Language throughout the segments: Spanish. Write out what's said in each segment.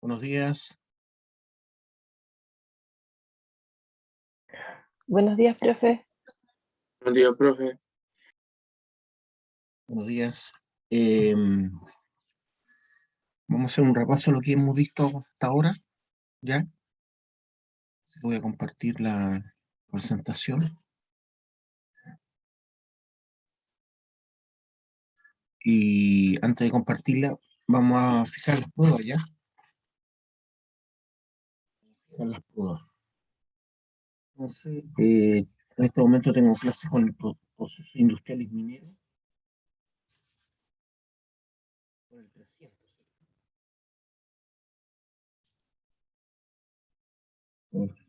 Buenos días. Buenos días, profe. Buen día, profe. Buenos días. Vamos a hacer un repaso de lo que hemos visto hasta ahora, ¿ya? Así que voy a compartir la presentación. Y antes de compartirla, vamos a fijar las pruebas, ¿ya? Fijar las pruebas. Entonces, en este momento tengo clases con el procesos industriales mineros. Con el 300.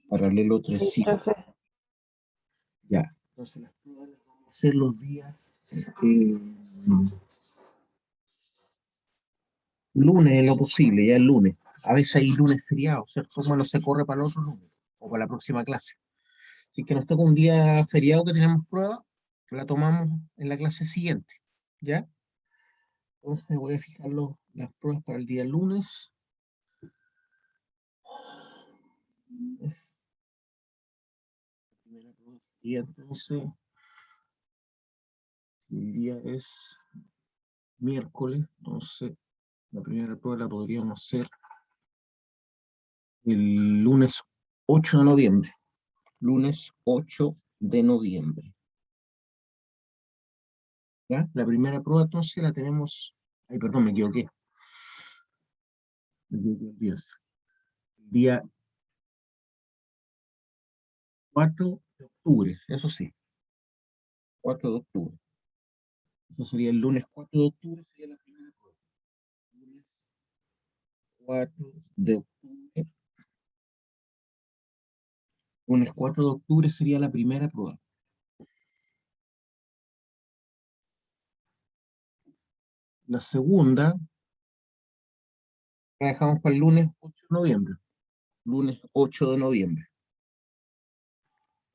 Paralelo Sí, 300. profe. Ya. Entonces las pruebas las vamos a hacer los días lunes en lo posible, ya el lunes. A veces hay lunes feriados, ¿cierto? Bueno, se corre para el otro lunes o para la próxima clase. Si que nos toca un día feriado que tenemos prueba, la tomamos en la clase siguiente, ¿ya? Entonces voy a fijar las pruebas para el día lunes. La primera prueba sería entonces, el día es miércoles, entonces la primera prueba la podríamos hacer el lunes 8 de noviembre. Lunes 8 de noviembre. ¿Ya? La primera prueba entonces la tenemos. Ay, perdón, me equivoqué. El día 4 de octubre, eso sí. 4 de octubre. Eso sería el lunes 4 de octubre, sería la primera prueba. Lunes 4 de octubre. Lunes 4 de octubre sería la primera prueba. La segunda la dejamos para el lunes 8 de noviembre. Lunes 8 de noviembre.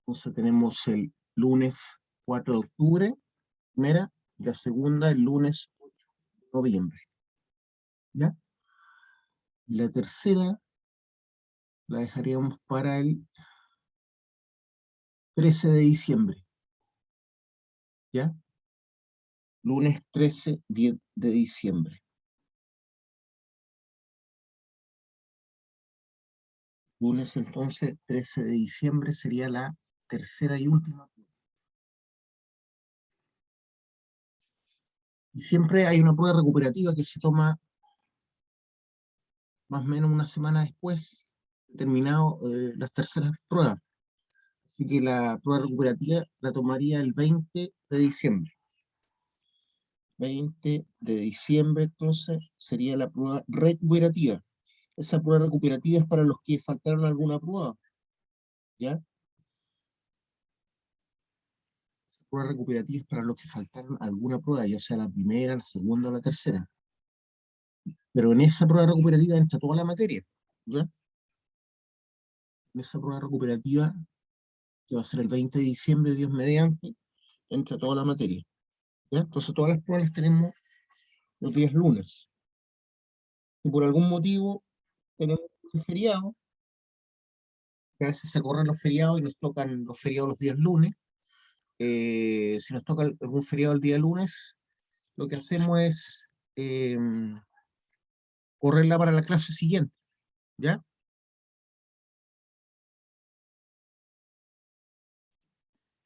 Entonces tenemos el lunes 4 de octubre, primera, y la segunda el lunes 8 de noviembre. ¿Ya? Y la tercera la dejaríamos para el 13 de diciembre. ¿Ya? Lunes 13 de diciembre. Lunes entonces 13 de diciembre sería la tercera y última. Y siempre hay una prueba recuperativa que se toma más o menos una semana después, terminado las terceras pruebas. Así que la prueba recuperativa la tomaría el 20 de diciembre. 20 de diciembre, entonces, sería la prueba recuperativa. Esa prueba recuperativa es para los que faltaron alguna prueba, ¿ya? Esa prueba recuperativa es para los que faltaron alguna prueba, ya sea la primera, la segunda o la tercera. Pero en esa prueba recuperativa entra toda la materia, ¿ya? En esa prueba recuperativa, que va a ser el 20 de diciembre, Dios mediante, entra toda la materia, ¿ya? Entonces todas las pruebas las tenemos los días lunes. Y por algún motivo tenemos un feriado, que a veces se corren los feriados y nos tocan los feriados los días lunes. Si nos toca algún feriado el día lunes, lo que hacemos es eh, correrla para la clase siguiente, ¿ya?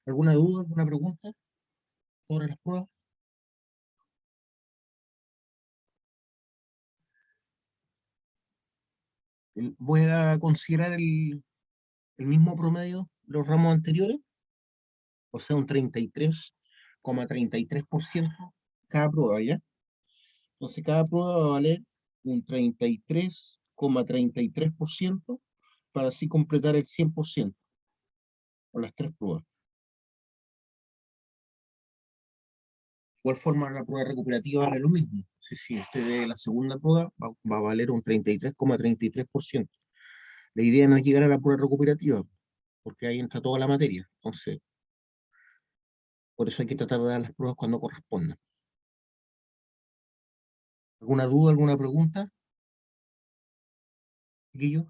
¿Alguna duda, alguna pregunta sobre las pruebas? Voy a considerar el mismo promedio de los ramos anteriores, o sea, un 33,33% cada prueba, ¿ya? Entonces, cada prueba va a valer un 33,33% para así completar el 100% con las tres pruebas. De igual forma, la prueba recuperativa vale lo mismo. Si usted ve la segunda prueba, va a valer un 33,33%. La idea no es llegar a la prueba recuperativa, porque ahí entra toda la materia. Entonces, por eso hay que tratar de dar las pruebas cuando correspondan. ¿Alguna duda, alguna pregunta? chiquillos?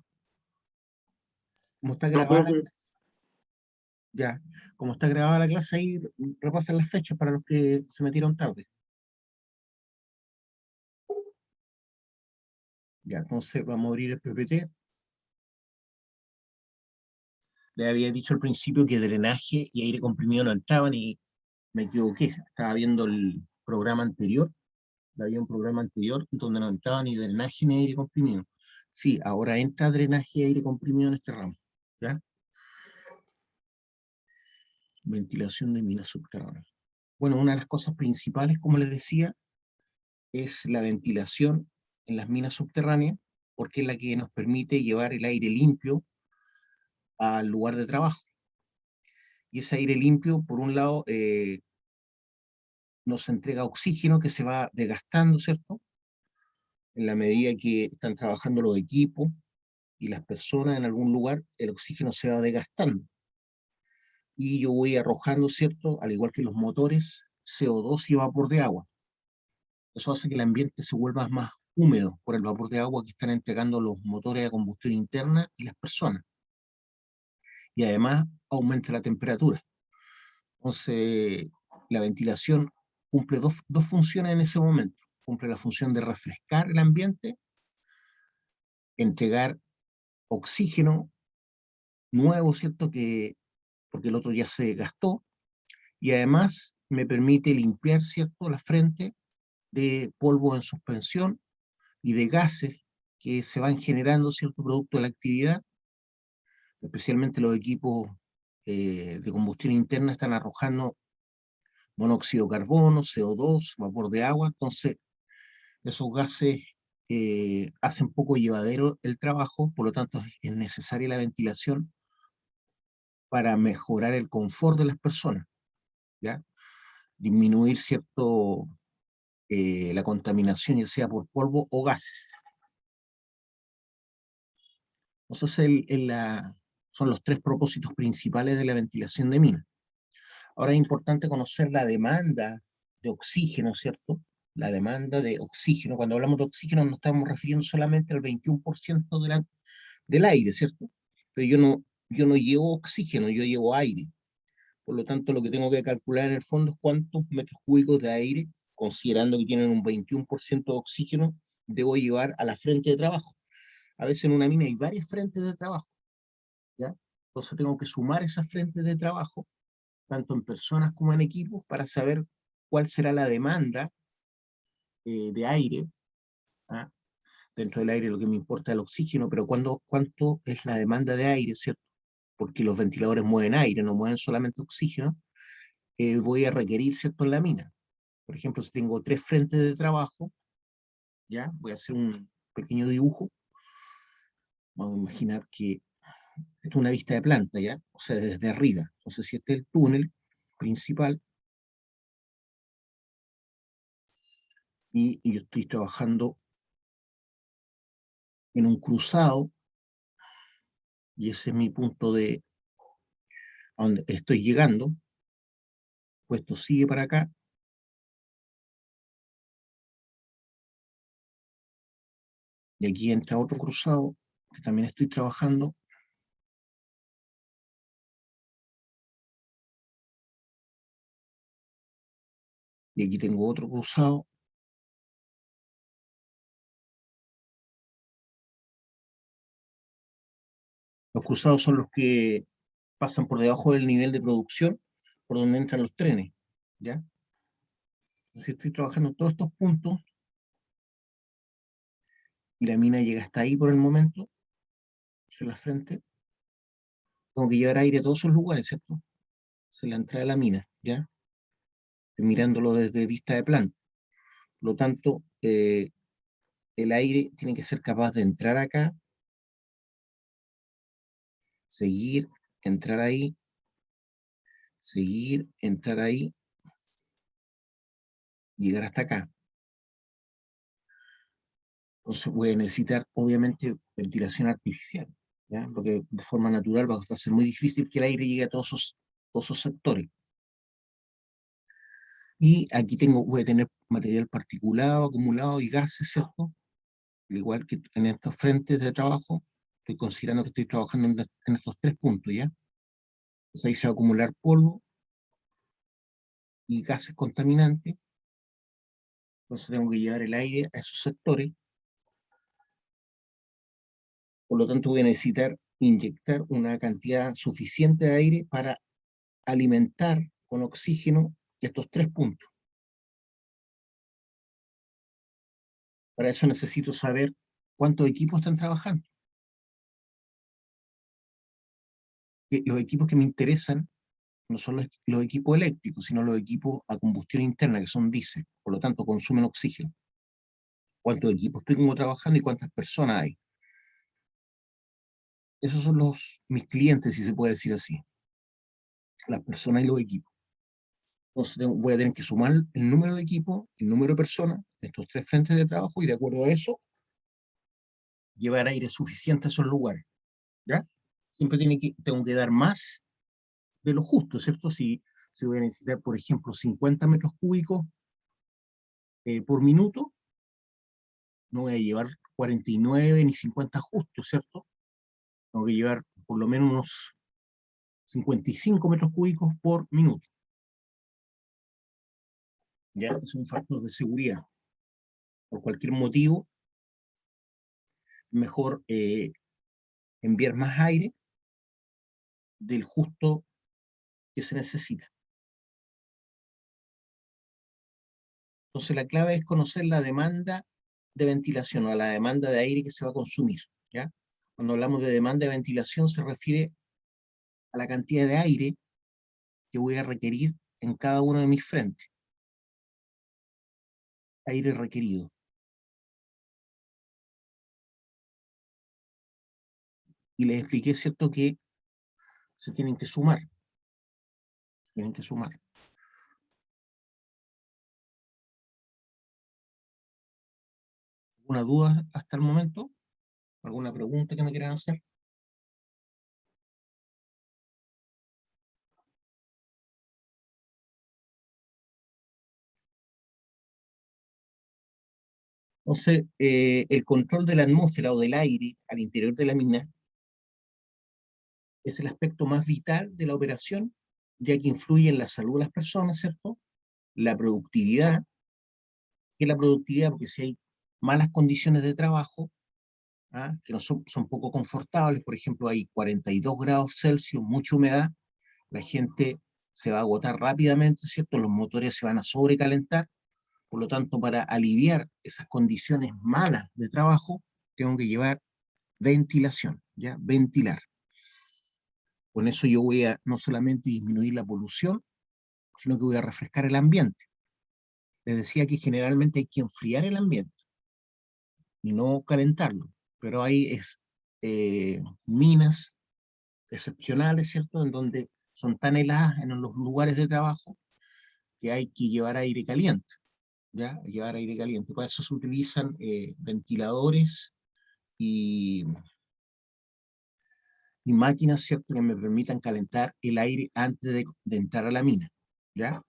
¿Cómo está No, grabada la profe. clase? Ya, como está grabada la clase ahí, repasen las fechas para los que se metieron tarde. Ya, entonces vamos a abrir el PPT. Le había dicho al principio que drenaje y aire comprimido no entraban y me equivoqué. Estaba viendo el programa anterior. Había un programa anterior donde no entraba ni drenaje ni aire comprimido. Sí, ahora entra drenaje y aire comprimido en este ramo. ¿Ya? Ventilación de minas subterráneas. Bueno, una de las cosas principales, como les decía, es la ventilación en las minas subterráneas, porque es la que nos permite llevar el aire limpio al lugar de trabajo. Y ese aire limpio, por un lado, nos entrega oxígeno que se va desgastando, ¿cierto? En la medida que están trabajando los equipos y las personas en algún lugar, el oxígeno se va desgastando. Y yo voy arrojando, ¿cierto? Al igual que los motores, CO2 y vapor de agua. Eso hace que el ambiente se vuelva más húmedo por el vapor de agua que están entregando los motores de combustión interna y las personas. Y además aumenta la temperatura. Entonces, la ventilación cumple dos funciones en ese momento. Cumple la función de refrescar el ambiente, entregar oxígeno nuevo, ¿cierto? Porque el otro ya se gastó, y además me permite limpiar, ¿cierto?, la frente de polvo en suspensión y de gases que se van generando, ¿cierto?, producto de la actividad, especialmente los equipos de combustión interna están arrojando monóxido de carbono, CO2, vapor de agua. Entonces esos gases hacen poco llevadero el trabajo, por lo tanto es necesaria la ventilación para mejorar el confort de las personas, ¿ya? Disminuir, ¿cierto?, la contaminación, ya sea por polvo o gases. Entonces, son los tres propósitos principales de la ventilación de minas. Ahora es importante conocer la demanda de oxígeno, ¿cierto? La demanda de oxígeno. Cuando hablamos de oxígeno nos estamos refiriendo solamente al 21% del aire, ¿cierto? Pero yo no llevo oxígeno, yo llevo aire. Por lo tanto, lo que tengo que calcular en el fondo es cuántos metros cúbicos de aire, considerando que tienen un 21% de oxígeno, debo llevar a la frente de trabajo. A veces en una mina hay varias frentes de trabajo, ¿ya? Entonces tengo que sumar esas frentes de trabajo, tanto en personas como en equipos, para saber cuál será la demanda de aire. ¿Ah? Dentro del aire lo que me importa es el oxígeno, pero cuánto es la demanda de aire, ¿cierto? Porque los ventiladores mueven aire, no mueven solamente oxígeno. Voy a requerir, ¿cierto?, en la mina. Por ejemplo, si tengo 3 frentes de trabajo, ¿ya? Voy a hacer un pequeño dibujo. Vamos a imaginar que esto es una vista de planta, ¿ya? O sea, desde arriba. Entonces, si este es el túnel principal y yo estoy trabajando en un cruzado, y ese es mi punto a donde estoy llegando, pues esto sigue para acá, y aquí entra otro cruzado que también estoy trabajando, y aquí tengo otro cruzado. Los cruzados son los que pasan por debajo del nivel de producción, por donde entran los trenes, ¿ya? Si estoy trabajando en todos estos puntos, y la mina llega hasta ahí por el momento, en la frente, tengo que llevar aire a todos esos lugares, ¿cierto? Se la entrada de la mina, ¿ya? Mirándolo desde vista de planta. Por lo tanto, el aire tiene que ser capaz de entrar acá, seguir, entrar ahí, seguir, entrar ahí, llegar hasta acá. Entonces voy a necesitar, obviamente, ventilación artificial, ¿ya? Porque de forma natural va a ser muy difícil que el aire llegue a todos esos sectores. Y aquí voy a tener material particulado, acumulado y gases, ¿cierto? Al igual que en estos frentes de trabajo, Estoy considerando que estoy trabajando en estos 3 puntos, ¿ya? Entonces ahí se va a acumular polvo y gases contaminantes. Entonces tengo que llevar el aire a esos sectores. Por lo tanto, voy a necesitar inyectar una cantidad suficiente de aire para alimentar con oxígeno estos 3 puntos. Para eso necesito saber cuántos equipos están trabajando. Que los equipos que me interesan no son los equipos eléctricos, sino los equipos a combustión interna, que son diésel. Por lo tanto, consumen oxígeno. ¿Cuántos equipos tengo trabajando y cuántas personas hay? Esos son mis clientes, si se puede decir así. Las personas y los equipos. Entonces voy a tener que sumar el número de equipos, el número de personas, estos 3 frentes de trabajo, y de acuerdo a eso, llevar aire suficiente a esos lugares. ¿Ya? Siempre tengo que dar más de lo justo, ¿cierto? Si voy a necesitar, por ejemplo, 50 metros cúbicos por minuto, no voy a llevar 49 ni 50 justos, ¿cierto? Tengo que llevar por lo menos unos 55 metros cúbicos por minuto. Ya es un factor de seguridad. Por cualquier motivo, mejor enviar más aire del justo que se necesita. Entonces la clave es conocer la demanda de ventilación o la demanda de aire que se va a consumir, ¿ya? Cuando hablamos de demanda de ventilación se refiere a la cantidad de aire que voy a requerir en cada uno de mis frentes. Aire requerido. Y les expliqué, ¿cierto?, que se tienen que sumar. Se tienen que sumar. ¿Alguna duda hasta el momento? ¿Alguna pregunta que me quieran hacer? Entonces, el control de la atmósfera o del aire al interior de la mina es el aspecto más vital de la operación, ya que influye en la salud de las personas, ¿cierto? La productividad, que es la productividad, porque si hay malas condiciones de trabajo, que no son poco confortables, por ejemplo, hay 42 grados Celsius, mucha humedad, la gente se va a agotar rápidamente, ¿cierto? Los motores se van a sobrecalentar, por lo tanto, para aliviar esas condiciones malas de trabajo, tengo que llevar ventilación, ¿ya? Ventilar. Con eso yo voy a no solamente disminuir la polución, sino que voy a refrescar el ambiente. Les decía que generalmente hay que enfriar el ambiente y no calentarlo, pero hay minas excepcionales, ¿cierto?, en donde son tan heladas en los lugares de trabajo que hay que llevar aire caliente, ¿ya? Llevar aire caliente. Para eso se utilizan ventiladores y máquinas, ¿cierto?, que me permitan calentar el aire antes de entrar a la mina, ¿ya?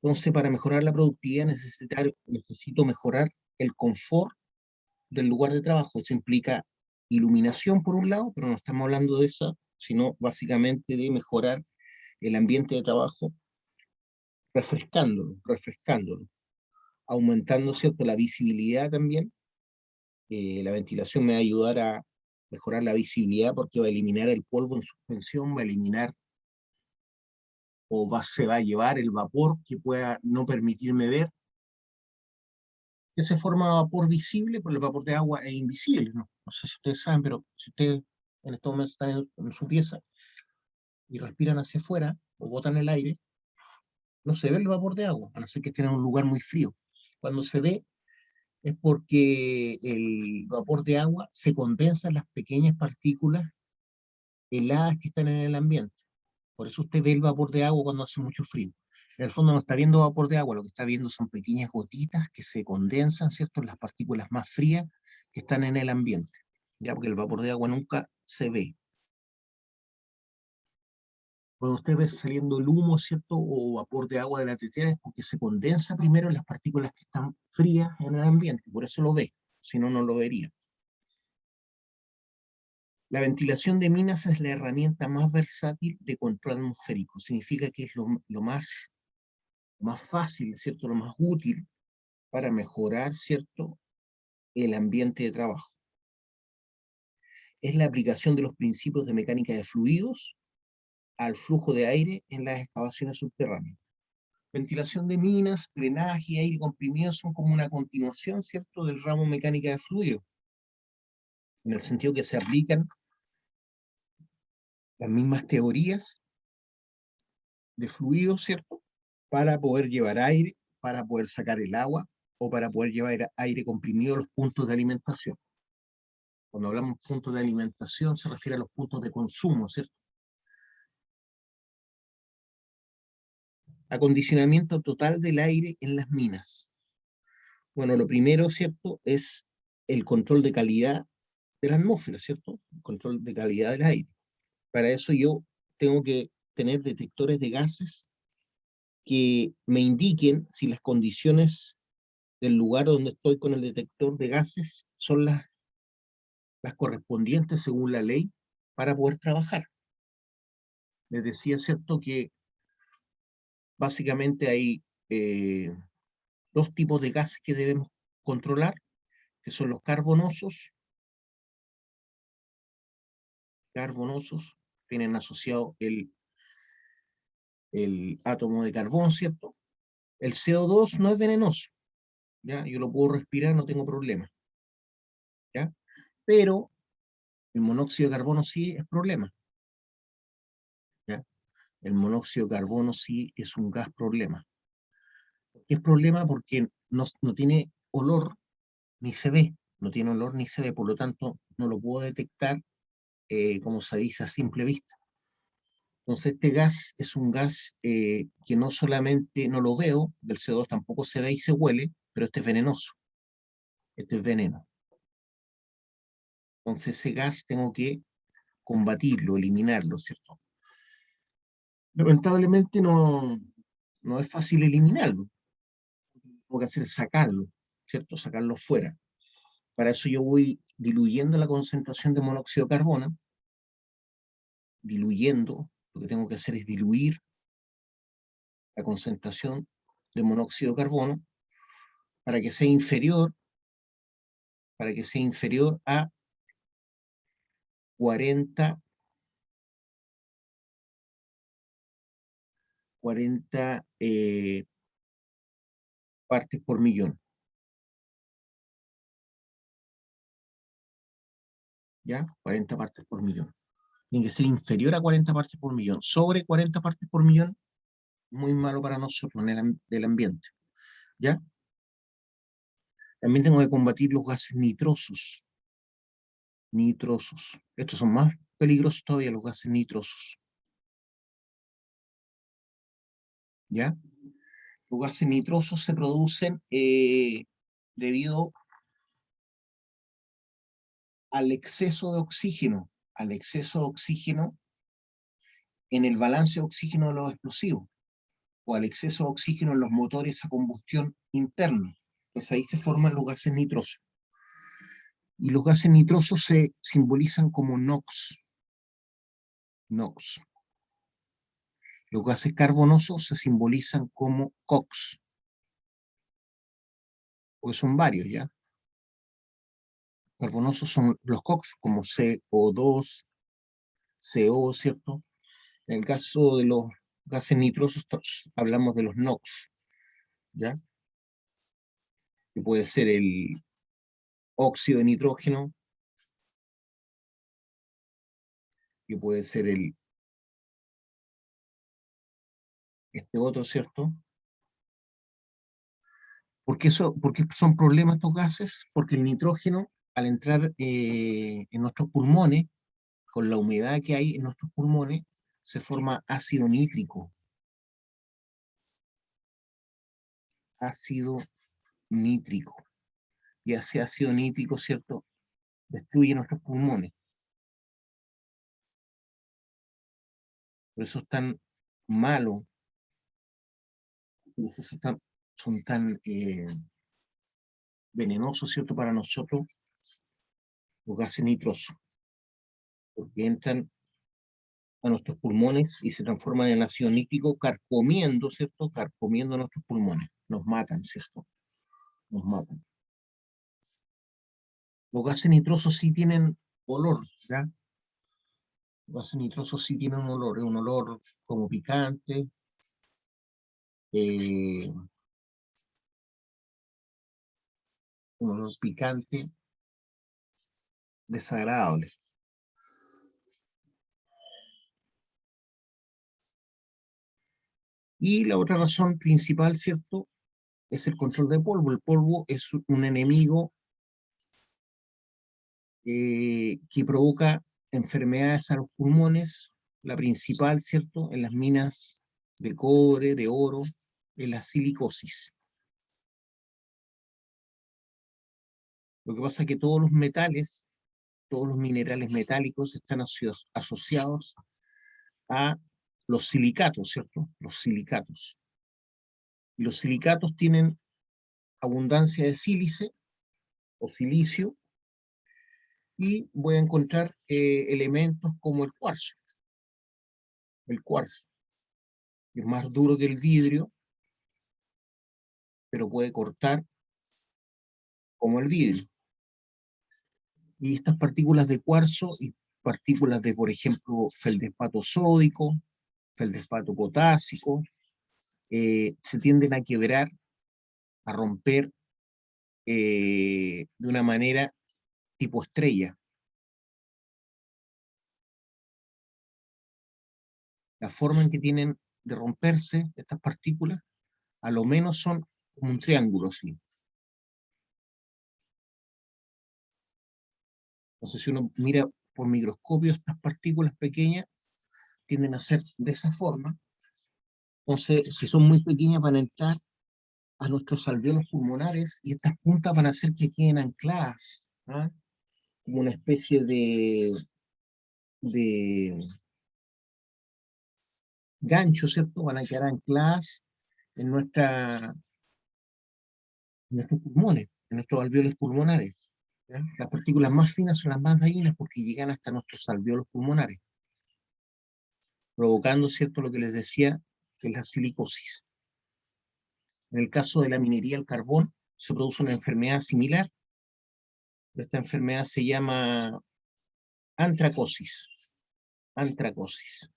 Entonces, para mejorar la productividad necesito mejorar el confort del lugar de trabajo. Eso implica iluminación por un lado, pero no estamos hablando de eso, sino básicamente de mejorar el ambiente de trabajo, refrescándolo, aumentando, ¿cierto?, la visibilidad también. La ventilación me va a ayudar a mejorar la visibilidad porque va a eliminar el polvo en suspensión, va a eliminar se va a llevar el vapor que pueda no permitirme ver. Que se forma vapor visible, pero el vapor de agua es invisible, ¿no? No sé si ustedes saben, pero si ustedes en este momento están en su pieza y respiran hacia afuera o botan el aire, no se ve el vapor de agua, a no ser que estén en un lugar muy frío. Cuando se ve es porque el vapor de agua se condensa en las pequeñas partículas heladas que están en el ambiente. Por eso usted ve el vapor de agua cuando hace mucho frío. En el fondo no está viendo vapor de agua, lo que está viendo son pequeñas gotitas que se condensan, ¿cierto?, en las partículas más frías que están en el ambiente. Ya, porque el vapor de agua nunca se ve. Cuando usted ve saliendo el humo, ¿cierto?, o vapor de agua de la tetera, es porque se condensa primero en las partículas que están frías en el ambiente, por eso lo ve. si no, no lo vería. La ventilación de minas es la herramienta más versátil de control atmosférico. Significa que es lo más fácil, ¿cierto? Lo más útil para mejorar, ¿cierto?, el ambiente de trabajo. Es la aplicación de los principios de mecánica de fluidos al flujo de aire en las excavaciones subterráneas. Ventilación de minas, drenaje y aire comprimido son como una continuación, ¿cierto?, del ramo mecánica de fluidos, en el sentido que se aplican las mismas teorías de fluidos, ¿cierto?, para poder llevar aire, para poder sacar el agua, o para poder llevar aire comprimido a los puntos de alimentación. Cuando hablamos de puntos de alimentación, se refiere a los puntos de consumo, ¿cierto? Acondicionamiento total del aire en las minas. Bueno, lo primero, ¿cierto?, es el control de calidad de la atmósfera, ¿cierto? El control de calidad del aire. Para eso yo tengo que tener detectores de gases que me indiquen si las condiciones del lugar donde estoy con el detector de gases son las correspondientes según la ley para poder trabajar. Les decía, ¿cierto?, que básicamente hay dos tipos de gases que debemos controlar, que son los carbonosos. Tienen asociado el átomo de carbón, ¿cierto? El CO2 no es venenoso, ¿ya? Yo lo puedo respirar, no tengo problema, ¿ya? Pero el monóxido de carbono sí es problema, ¿ya? El monóxido de carbono sí es un gas problema. Es problema porque no tiene olor ni se ve, no tiene olor ni se ve, por lo tanto no lo puedo detectar, como se dice, a simple vista. Entonces este gas es un gas que no solamente no lo veo, del CO2 tampoco se ve y se huele, pero este es venenoso, este es veneno. Entonces ese gas tengo que combatirlo, eliminarlo, ¿cierto? Lamentablemente no es fácil eliminarlo, tengo que hacer es sacarlo, ¿cierto? Sacarlo fuera. Para eso yo voy diluyendo la concentración de monóxido de carbono, lo que tengo que hacer es diluir la concentración de monóxido de carbono para que sea inferior, a 40 partes por millón, ¿ya? 40 partes por millón. Tiene que ser inferior a 40 partes por millón. Sobre 40 partes por millón, muy malo para nosotros en el ambiente, ¿ya? También tengo que combatir los gases nitrosos. Estos son más peligrosos todavía, los gases nitrosos, ¿ya? Los gases nitrosos se producen debido al exceso de oxígeno en el balance de oxígeno de los explosivos, o al exceso de oxígeno en los motores a combustión interna. Entonces ahí se forman los gases nitrosos. Y los gases nitrosos se simbolizan como NOx. Los gases carbonosos se simbolizan como COX, porque son varios, ¿ya? Carbonosos son los COX, como CO2, CO, ¿cierto? En el caso de los gases nitrosos, hablamos de los NOx, ¿ya? Que puede ser el óxido de nitrógeno, que puede ser este otro, ¿cierto? ¿Por qué son problemas estos gases? Porque el nitrógeno, al entrar en nuestros pulmones, con la humedad que hay en nuestros pulmones, se forma ácido nítrico. Ácido nítrico. Y ese ácido nítrico, ¿cierto?, destruye nuestros pulmones. Por eso es tan malo, por eso son tan venenosos, ¿cierto?, para nosotros, los gases nitrosos, porque entran a nuestros pulmones y se transforman en ácido nítrico, carcomiendo, ¿cierto?, carcomiendo nuestros pulmones, nos matan, ¿cierto?, nos matan. Los gases nitrosos sí tienen olor, ¿ya? Los gases nitrosos sí tienen un olor como picante, un olor picante, desagradable. Y la otra razón principal, ¿cierto?, es el control de polvo. El polvo es un enemigo que provoca enfermedades a los pulmones, la principal, ¿cierto?, en las minas de cobre, de oro, en la silicosis. Lo que pasa es que todos los metales, todos los minerales metálicos están asociados a los silicatos, ¿cierto? Los silicatos. Y los silicatos tienen abundancia de sílice o silicio, y voy a encontrar elementos como el cuarzo. El cuarzo es más duro que el vidrio, pero puede cortar como el vidrio. Y estas partículas de cuarzo y partículas de, por ejemplo, feldespato sódico, feldespato potásico, se tienden a quebrar, a romper de una manera tipo estrella. La forma en que tienen de romperse estas partículas, a lo menos son como un triángulo, ¿sí? Entonces, si uno mira por microscopio, estas partículas pequeñas tienden a ser de esa forma. Entonces, si son muy pequeñas, van a entrar a nuestros alvéolos pulmonares y estas puntas van a hacer que queden ancladas, ¿ah?, como una especie de gancho, ¿cierto? Van a quedar ancladas en nuestros pulmones, en nuestros alvéolos pulmonares, ¿ya? Las partículas más finas son las más dañinas porque llegan hasta nuestros alvéolos pulmonares, provocando, ¿cierto?, lo que les decía, que es la silicosis. En el caso de la minería del carbón, se produce una enfermedad similar. Esta enfermedad se llama antracosis. Antracosis.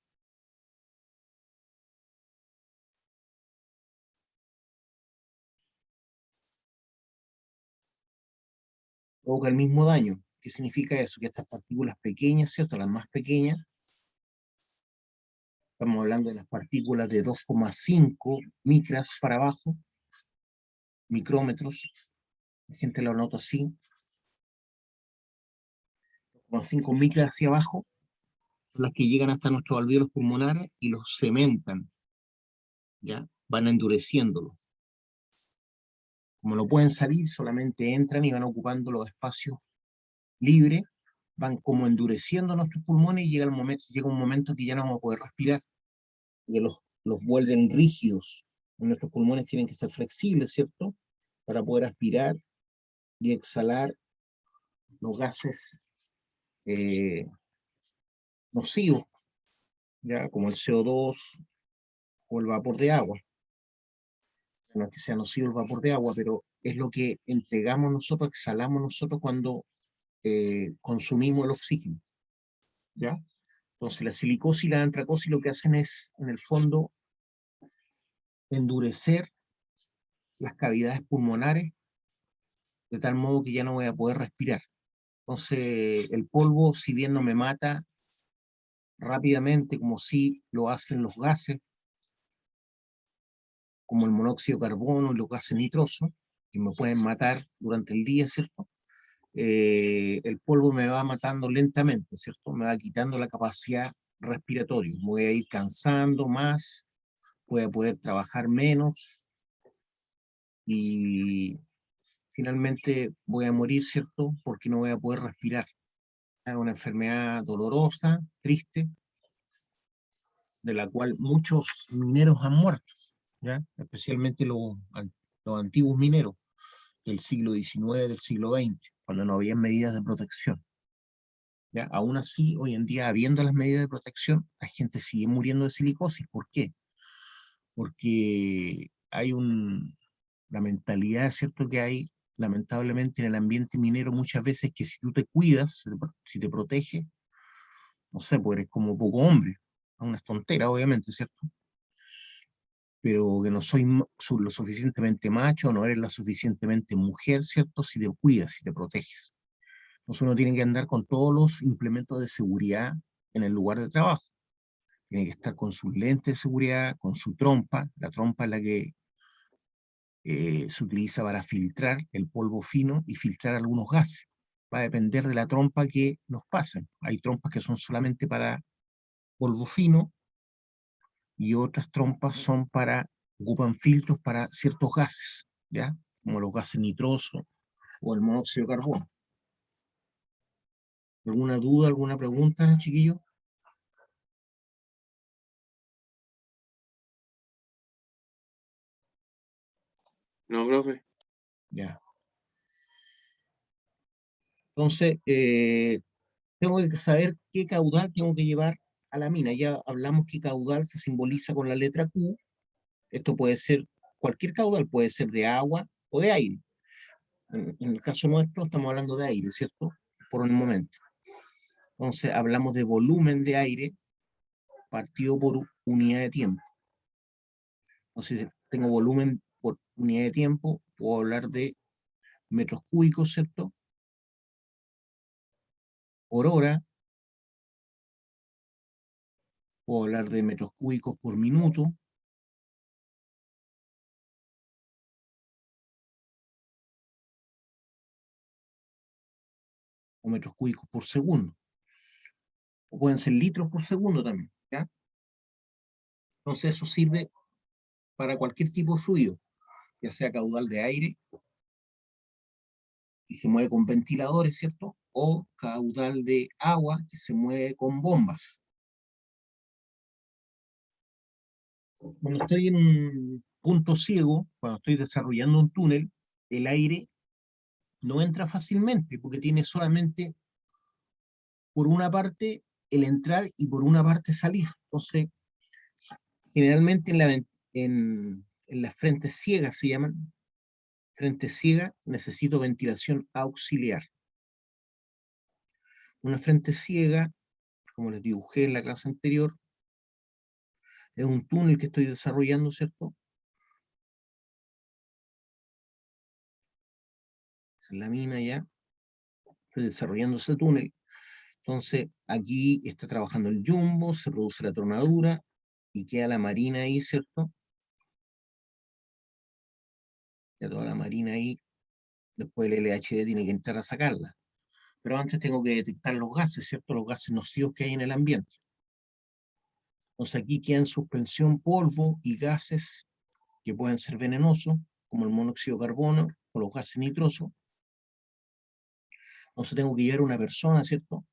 Provoca el mismo daño. ¿Qué significa eso? Que estas partículas pequeñas, ¿cierto?, las más pequeñas, estamos hablando de las partículas de 2,5 micras para abajo, micrómetros, la gente lo anota así, 2,5 micras hacia abajo, son las que llegan hasta nuestros alvéolos pulmonares y los cementan, ¿ya? Van endureciéndolos. Como no pueden salir, solamente entran y van ocupando los espacios libres, van como endureciendo nuestros pulmones y llega un momento que ya no vamos a poder respirar, que los vuelven rígidos. Nuestros pulmones tienen que ser flexibles, ¿cierto?, para poder aspirar y exhalar los gases nocivos, ¿ya?, como el CO2 o el vapor de agua. No es que sea nocivo el vapor de agua, pero es lo que entregamos nosotros, exhalamos nosotros cuando consumimos el oxígeno, ¿ya? Entonces la silicosis y la antracosis lo que hacen es, en el fondo, endurecer las cavidades pulmonares de tal modo que ya no voy a poder respirar. Entonces el polvo, si bien no me mata rápidamente como sí lo hacen los gases, como el monóxido de carbono y los gases nitrosos, que me pueden matar durante el día, ¿cierto? El polvo me va matando lentamente, ¿cierto? Me va quitando la capacidad respiratoria. Voy a ir cansando más, voy a poder trabajar menos y finalmente voy a morir, ¿cierto? Porque no voy a poder respirar. Es una enfermedad dolorosa, triste, de la cual muchos mineros han muerto, ¿ya? Especialmente los antiguos mineros. del siglo XIX, del siglo XX, cuando no había medidas de protección. ¿Ya? Aún así, hoy en día, habiendo las medidas de protección, la gente sigue muriendo de silicosis. ¿Por qué? Porque hay la mentalidad, ¿cierto? Que hay, lamentablemente, en el ambiente minero muchas veces que si tú te cuidas, si te proteges, no sé, pues eres como poco hombre. Unas tonteras, obviamente, ¿cierto? Pero que no soy lo suficientemente macho, no eres lo suficientemente mujer, ¿cierto? Si te cuidas, si te proteges. Entonces uno tiene que andar con todos los implementos de seguridad en el lugar de trabajo. Tiene que estar con sus lentes de seguridad, con su trompa. La trompa es la que se utiliza para filtrar el polvo fino y filtrar algunos gases. Va a depender de la trompa que nos pasen. Hay trompas que son solamente para polvo fino y otras trompas ocupan filtros para ciertos gases, ¿ya? Como los gases nitrosos o el monóxido de carbono. ¿Alguna duda, alguna pregunta, chiquillo? No, profe. Ya. Entonces, tengo que saber qué caudal tengo que llevar a la mina. Ya hablamos que caudal se simboliza con la letra Q. Esto puede ser, cualquier caudal puede ser de agua o de aire. En el caso nuestro estamos hablando de aire, ¿cierto? Por un momento. Entonces hablamos de volumen de aire partido por unidad de tiempo. Entonces, si tengo volumen por unidad de tiempo, puedo hablar de metros cúbicos, ¿cierto? Por hora, puedo hablar de metros cúbicos por minuto, o metros cúbicos por segundo. O pueden ser litros por segundo también, ¿ya? Entonces eso sirve para cualquier tipo de fluido, ya sea caudal de aire, y se mueve con ventiladores, ¿cierto? O caudal de agua, que se mueve con bombas. Cuando estoy en un punto ciego, cuando estoy desarrollando un túnel, el aire no entra fácilmente, porque tiene solamente por una parte el entrar y por una parte salir. Entonces, generalmente en las frentes ciegas se llaman, frente ciega, necesito ventilación auxiliar. Una frente ciega, como les dibujé en la clase anterior, es un túnel que estoy desarrollando, ¿cierto? En la mina ya, estoy desarrollando ese túnel. Entonces, aquí está trabajando el jumbo, se produce la tronadura y queda la marina ahí, ¿cierto? Ya toda la marina ahí, después el LHD tiene que entrar a sacarla. Pero antes tengo que detectar los gases, ¿cierto? Los gases nocivos que hay en el ambiente. Entonces aquí queda en suspensión polvo y gases que pueden ser venenosos, como el monóxido de carbono o los gases nitrosos. Entonces tengo que llevar a una persona, ¿cierto?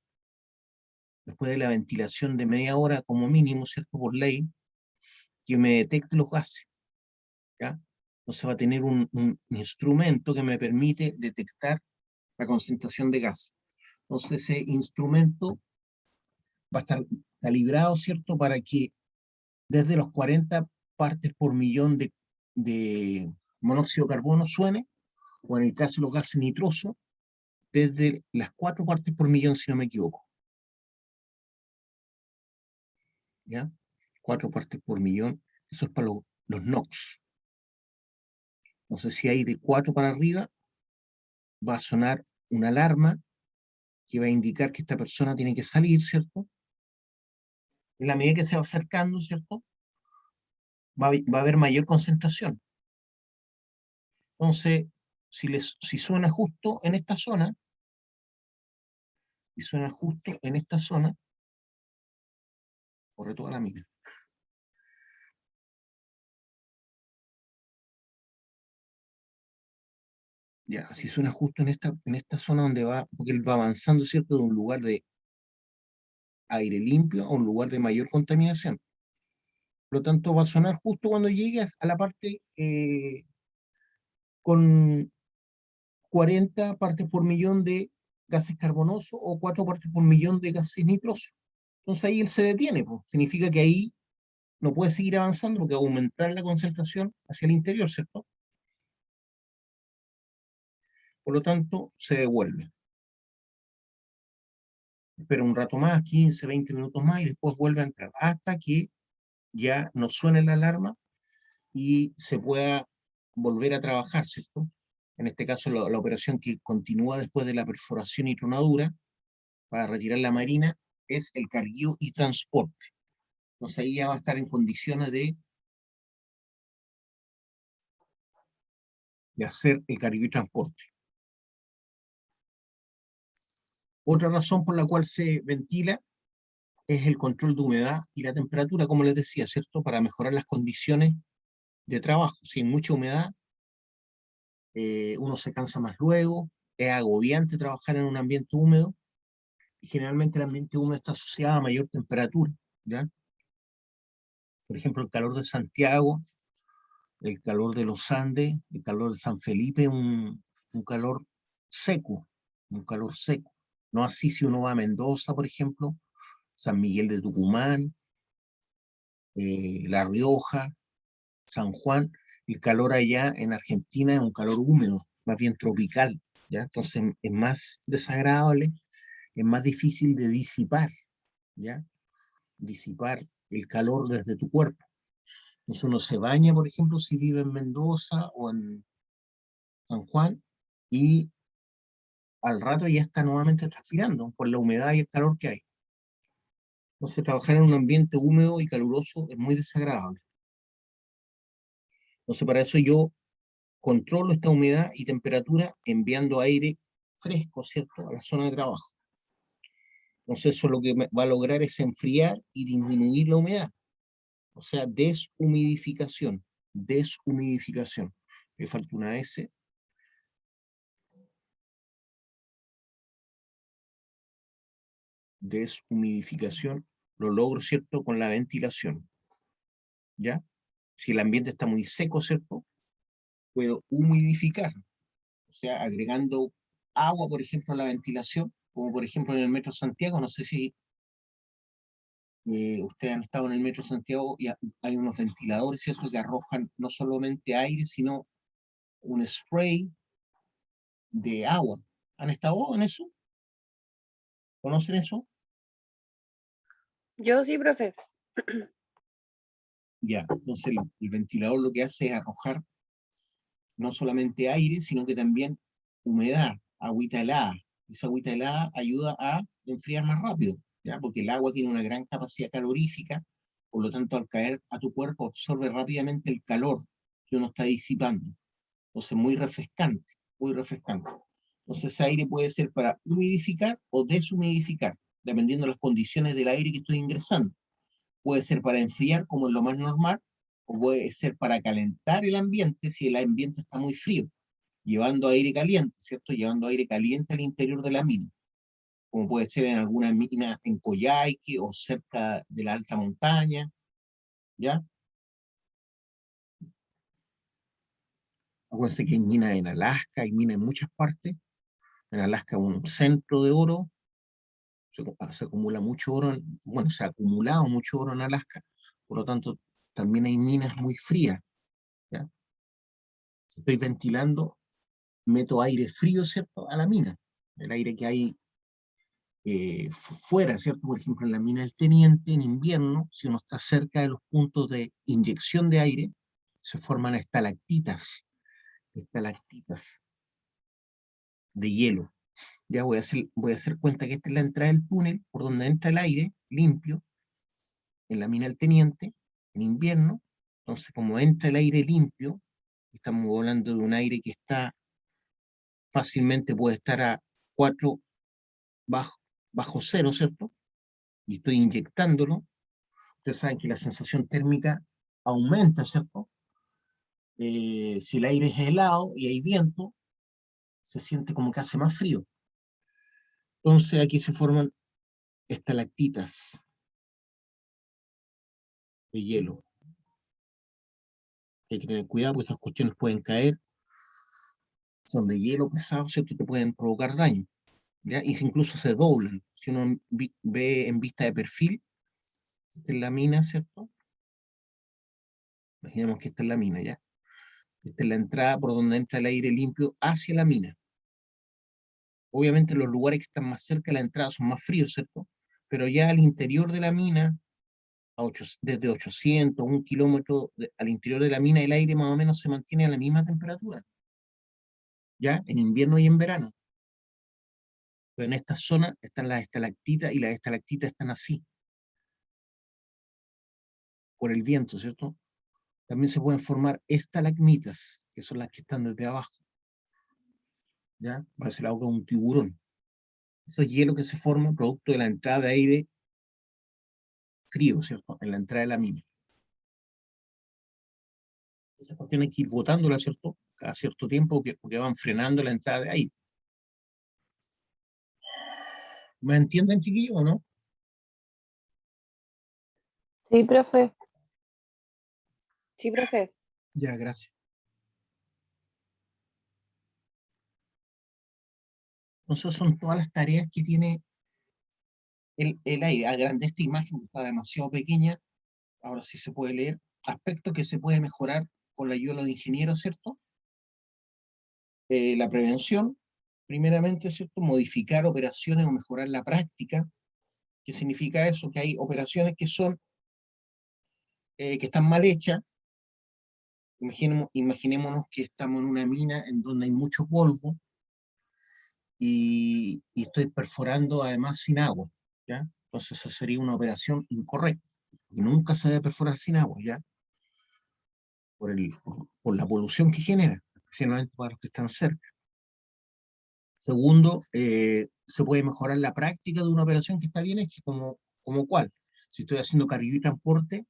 Después de la ventilación de media hora como mínimo, ¿cierto? Por ley, que me detecte los gases, ¿ya? Entonces va a tener un instrumento que me permite detectar la concentración de gas. Entonces ese instrumento va a estar calibrado, ¿cierto? Para que desde los 40 partes por millón de monóxido de carbono suene, o en el caso de los gases nitrosos, desde las 4 partes por millón, si no me equivoco. ¿Ya? 4 partes por millón, eso es para los NOx. Entonces, si hay de 4 para arriba, va a sonar una alarma que va a indicar que esta persona tiene que salir, ¿cierto? En la medida que se va acercando, ¿cierto? Va a haber mayor concentración. Entonces, si suena justo en esta zona, y suena justo en esta zona, corre toda la mina. Ya, si suena justo en esta zona donde va, porque él va avanzando, ¿cierto? De un lugar de aire limpio a un lugar de mayor contaminación. Por lo tanto, va a sonar justo cuando llegue a la parte con 40 partes por millón de gases carbonosos o 4 partes por millón de gases nitrosos. Entonces ahí él se detiene, pues. Significa que ahí no puede seguir avanzando porque va a aumentar la concentración hacia el interior, ¿cierto? Por lo tanto, se devuelve. Espera un rato más, 15, 20 minutos más, y después vuelve a entrar, hasta que ya no suene la alarma y se pueda volver a trabajar, ¿cierto? En este caso, la operación que continúa después de la perforación y tronadura para retirar la marina es el carguío y transporte. Entonces ahí ya va a estar en condiciones de hacer el carguío y transporte. Otra razón por la cual se ventila es el control de humedad y la temperatura, como les decía, ¿cierto? Para mejorar las condiciones de trabajo. Si hay mucha humedad, uno se cansa más luego, es agobiante trabajar en un ambiente húmedo, y generalmente el ambiente húmedo está asociado a mayor temperatura, ¿ya? Por ejemplo, el calor de Santiago, el calor de los Andes, el calor de San Felipe, un calor seco, un calor seco. No así si uno va a Mendoza, por ejemplo, San Miguel de Tucumán, La Rioja, San Juan. El calor allá en Argentina es un calor húmedo, más bien tropical, ¿ya? Entonces es más desagradable, es más difícil de disipar, ¿ya? Disipar el calor desde tu cuerpo. Entonces uno se baña, por ejemplo, si vive en Mendoza o en San Juan, y al rato ya está nuevamente transpirando por la humedad y el calor que hay. Entonces trabajar en un ambiente húmedo y caluroso es muy desagradable. Entonces para eso yo controlo esta humedad y temperatura enviando aire fresco, ¿cierto?, a la zona de trabajo. Entonces eso lo que va a lograr es enfriar y disminuir la humedad. O sea, deshumidificación. Deshumidificación. Me falta una S. Deshumidificación. Lo logro, ¿cierto?, con la ventilación. ¿Ya? Si el ambiente está muy seco, ¿cierto?, puedo humidificar. O sea, agregando agua, por ejemplo, a la ventilación, como por ejemplo en el Metro Santiago. No sé si ustedes han estado en el Metro Santiago y hay unos ventiladores, ¿cierto?, que arrojan no solamente aire, sino un spray de agua. ¿Han estado en eso? ¿Conocen eso? Yo sí, profe. Ya, entonces el ventilador lo que hace es arrojar no solamente aire, sino que también humedad, agüita helada. Esa agüita helada ayuda a enfriar más rápido, ¿ya? Porque el agua tiene una gran capacidad calorífica, por lo tanto al caer a tu cuerpo absorbe rápidamente el calor que uno está disipando. Entonces muy refrescante, muy refrescante. Entonces ese aire puede ser para humidificar o deshumidificar, dependiendo de las condiciones del aire que estoy ingresando. Puede ser para enfriar, como es lo más normal, o puede ser para calentar el ambiente si el ambiente está muy frío, llevando aire caliente, ¿cierto? Llevando aire caliente al interior de la mina, como puede ser en alguna mina en Coyhaique o cerca de la alta montaña, ¿ya? Acuérdense que hay minas en Alaska, hay minas en muchas partes. En Alaska un centro de oro, se acumula mucho oro, bueno, se ha acumulado mucho oro en Alaska, por lo tanto también hay minas muy frías, ¿ya? Estoy ventilando, meto aire frío, ¿cierto?, a la mina. El aire que hay fuera, ¿cierto? Por ejemplo, en la mina del Teniente, en invierno, si uno está cerca de los puntos de inyección de aire, se forman estalactitas de hielo. Ya voy a hacer cuenta que esta es la entrada del túnel por donde entra el aire limpio en la mina del Teniente, en invierno. Entonces, como entra el aire limpio, estamos hablando de un aire que está fácilmente, puede estar a 4 bajo, bajo cero, ¿cierto? Y estoy inyectándolo. Ustedes saben que la sensación térmica aumenta, ¿cierto? Si el aire es helado y hay viento, se siente como que hace más frío. Entonces aquí se forman estalactitas de hielo. Hay que tener cuidado porque esas cuestiones pueden caer son de hielo pesado, ¿cierto? Te pueden provocar daño, ¿ya? Y incluso se doblan. Si uno ve en vista de perfil, esta es la mina, ¿cierto? Imaginemos que esta es la mina, ¿ya? Esta es la entrada por donde entra el aire limpio hacia la mina. Obviamente los lugares que están más cerca de la entrada son más fríos, ¿cierto? Pero ya al interior de la mina, desde 800, 1 kilómetro al interior de la mina, el aire más o menos se mantiene a la misma temperatura, ¿ya? En invierno y en verano. Pero en esta zona están las estalactitas y las estalactitas están así, por el viento, ¿cierto? También se pueden formar estalagmitas, que son las que están desde abajo, ¿ya? Va a ser la boca de un tiburón. Eso es hielo que se forma producto de la entrada de aire frío, ¿cierto? En la entrada de la mina. Esa cuestión hay que ir botándola, ¿cierto? Cada cierto tiempo, porque van frenando la entrada de aire. ¿Me entienden, chiquillos, o no? Sí, profe. Sí, profe. Ya, gracias. Entonces son todas las tareas que tiene el aire. Agrandé esta imagen, está demasiado pequeña. Ahora sí se puede leer. Aspectos que se puede mejorar con la ayuda de los ingenieros, ¿cierto? La prevención, primeramente, ¿cierto? Modificar operaciones o mejorar la práctica. ¿Qué significa eso? Que hay operaciones que son, que están mal hechas. Imaginémonos que estamos en una mina en donde hay mucho polvo y estoy perforando además sin agua, ¿ya? Entonces esa sería una operación incorrecta. Y nunca se debe perforar sin agua, ¿ya? Por la polución que genera, especialmente para los que están cerca. Segundo, se puede mejorar la práctica de una operación que está bien hecha, como cuál. Si estoy haciendo carga y transporte,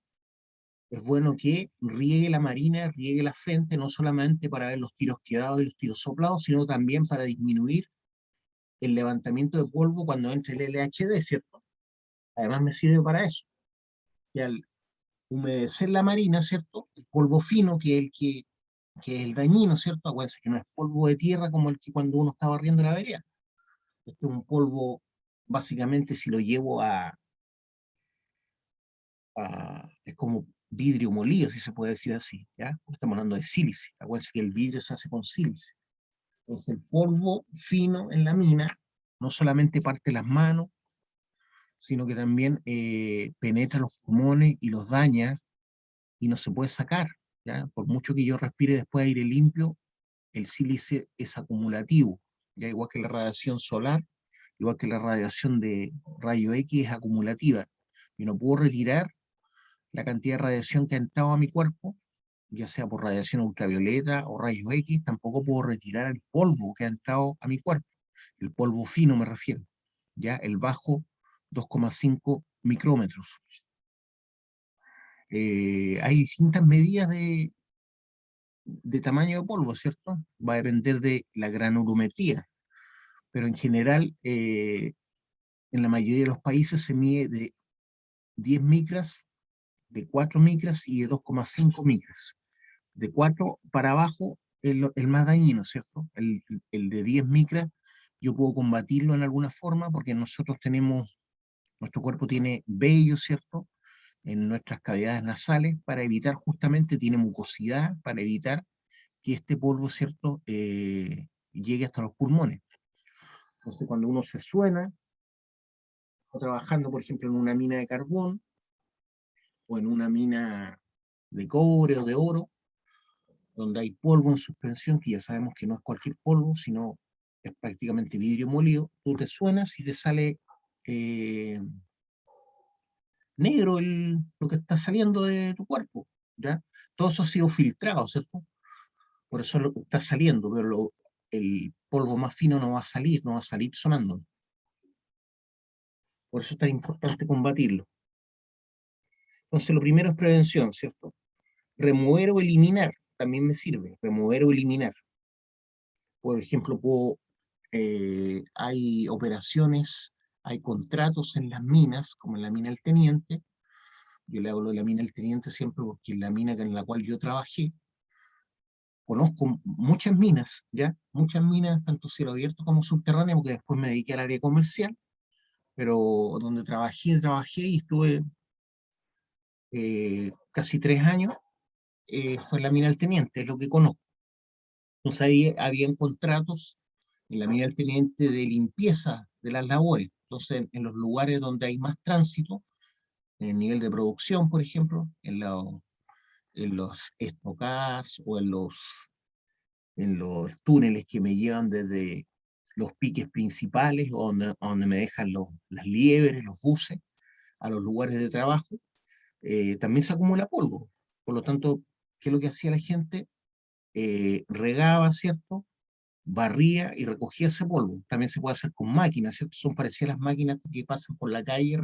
es bueno que riegue la marina, riegue la frente, no solamente para ver los tiros quedados y los tiros soplados, sino también para disminuir el levantamiento de polvo cuando entre el LHD, ¿cierto? Además me sirve para eso. Y al humedecer la marina, ¿cierto? El polvo fino, que es el dañino, ¿cierto? Acuérdense que no es polvo de tierra como el que cuando uno está barriendo la vereda. Este es un polvo, básicamente, si lo llevo es como vidrio molido, si se puede decir así, ¿ya? Estamos hablando de sílice. Acuérdense que el vidrio se hace con sílice. Entonces el polvo fino en la mina no solamente parte las manos, sino que también penetra los pulmones y los daña y no se puede sacar, ¿ya? Por mucho que yo respire después aire limpio, el sílice es acumulativo, ya igual que la radiación solar, igual que la radiación de rayo X es acumulativa. Y no puedo retirar la cantidad de radiación que ha entrado a mi cuerpo, ya sea por radiación ultravioleta o rayos X, tampoco puedo retirar el polvo que ha entrado a mi cuerpo. El polvo fino me refiero, ya el bajo 2,5 micrómetros. Hay distintas medidas de tamaño de polvo, ¿cierto? Va a depender de la granulometría, pero en general, en la mayoría de los países se mide de 10 micras, de 4 micras y de 2,5 micras. De 4 para abajo, el más dañino, ¿cierto? El de 10 micras, yo puedo combatirlo en alguna forma porque nosotros tenemos, nuestro cuerpo tiene vello, ¿cierto? En nuestras cavidades nasales para evitar justamente, tiene mucosidad para evitar que este polvo, ¿cierto?, llegue hasta los pulmones. Entonces, cuando uno se suena, o trabajando, por ejemplo, en una mina de carbón, o en una mina de cobre o de oro, donde hay polvo en suspensión, que ya sabemos que no es cualquier polvo, sino es prácticamente vidrio molido, tú te suenas y te sale eh, negro lo que está saliendo de tu cuerpo, ¿ya? Todo eso ha sido filtrado, ¿cierto? Por eso está saliendo, pero el polvo más fino no va a salir, no va a salir sonando. Por eso es tan importante combatirlo. Entonces, lo primero es prevención, ¿cierto? Remover o eliminar, también me sirve, remover o eliminar. Por ejemplo, hay operaciones, hay contratos en las minas, como en la mina El Teniente. Yo le hablo de la mina El Teniente siempre porque es la mina en la cual yo trabajé. conozco muchas minas, ¿ya? Muchas minas, tanto cielo abierto como subterráneo, porque después me dediqué al área comercial, pero donde trabajé y estuve casi 3 años, fue la mina del Teniente, es lo que conozco. Entonces ahí habían contratos en la mina del Teniente de limpieza de las labores. Entonces, en los lugares donde hay más tránsito, en el nivel de producción, por ejemplo, en los estocadas o en los túneles que me llevan desde los piques principales o donde me dejan las liebres, los buses, a los lugares de trabajo, también se acumula polvo. Por lo tanto, ¿qué es lo que hacía la gente? Regaba, ¿cierto? Barría y recogía ese polvo. También se puede hacer con máquinas, ¿cierto? Son parecidas a las máquinas que pasan por la calle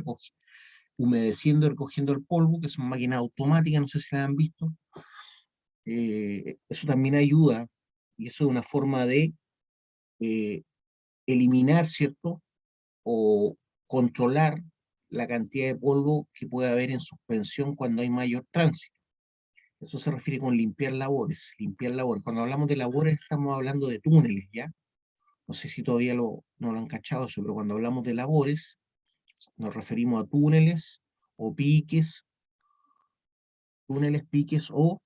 humedeciendo y recogiendo el polvo, que son máquinas automáticas, no sé si las han visto. Eso también ayuda, y eso es una forma de eh, eliminar, ¿cierto? O controlar la cantidad de polvo que puede haber en suspensión cuando hay mayor tránsito. Eso se refiere con limpiar labores, limpiar labores. Cuando hablamos de labores estamos hablando de túneles, ¿ya? No sé si todavía no lo han cachado eso, pero cuando hablamos de labores nos referimos a túneles, piques o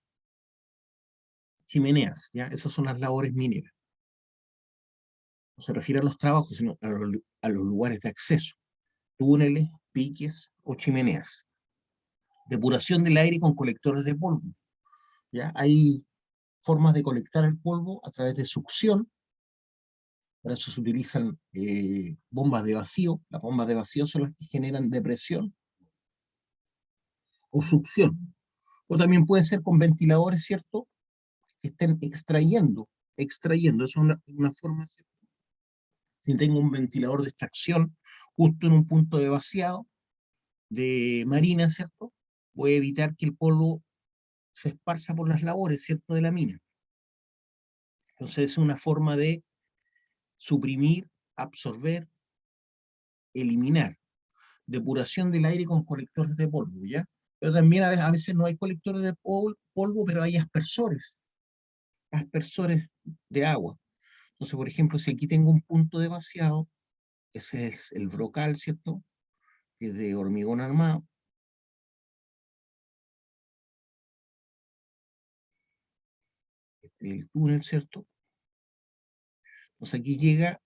chimeneas, ¿ya? Esas son las labores mineras. No se refiere a los trabajos, sino a los lugares de acceso, túneles, piques o chimeneas. Depuración del aire con colectores de polvo, ¿ya? Hay formas de colectar el polvo a través de succión. Para eso se utilizan bombas de vacío. Las bombas de vacío son las que generan depresión o succión. O también puede ser con ventiladores, ¿cierto? Que estén extrayendo. Eso es una forma, ¿cierto? Si tengo un ventilador de extracción justo en un punto de vaciado de marina, ¿cierto? Voy a evitar que el polvo se esparza por las labores, ¿cierto? De la mina. Entonces es una forma de suprimir, absorber, eliminar. Depuración del aire con colectores de polvo, ¿ya? Pero también a veces no hay colectores de polvo, pero hay aspersores de agua. Entonces, por ejemplo, si aquí tengo un punto de vaciado, ese es el brocal, ¿cierto? Que es de hormigón armado. El túnel, ¿cierto? Entonces aquí llega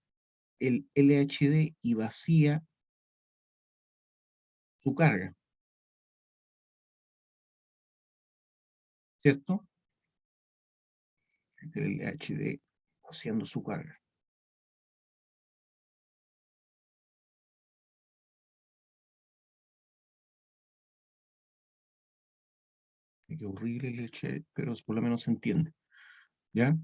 el LHD y vacía su carga, ¿cierto? El LHD vaciando su carga. Qué horrible el LHD, pero por lo menos se entiende, ¿ya?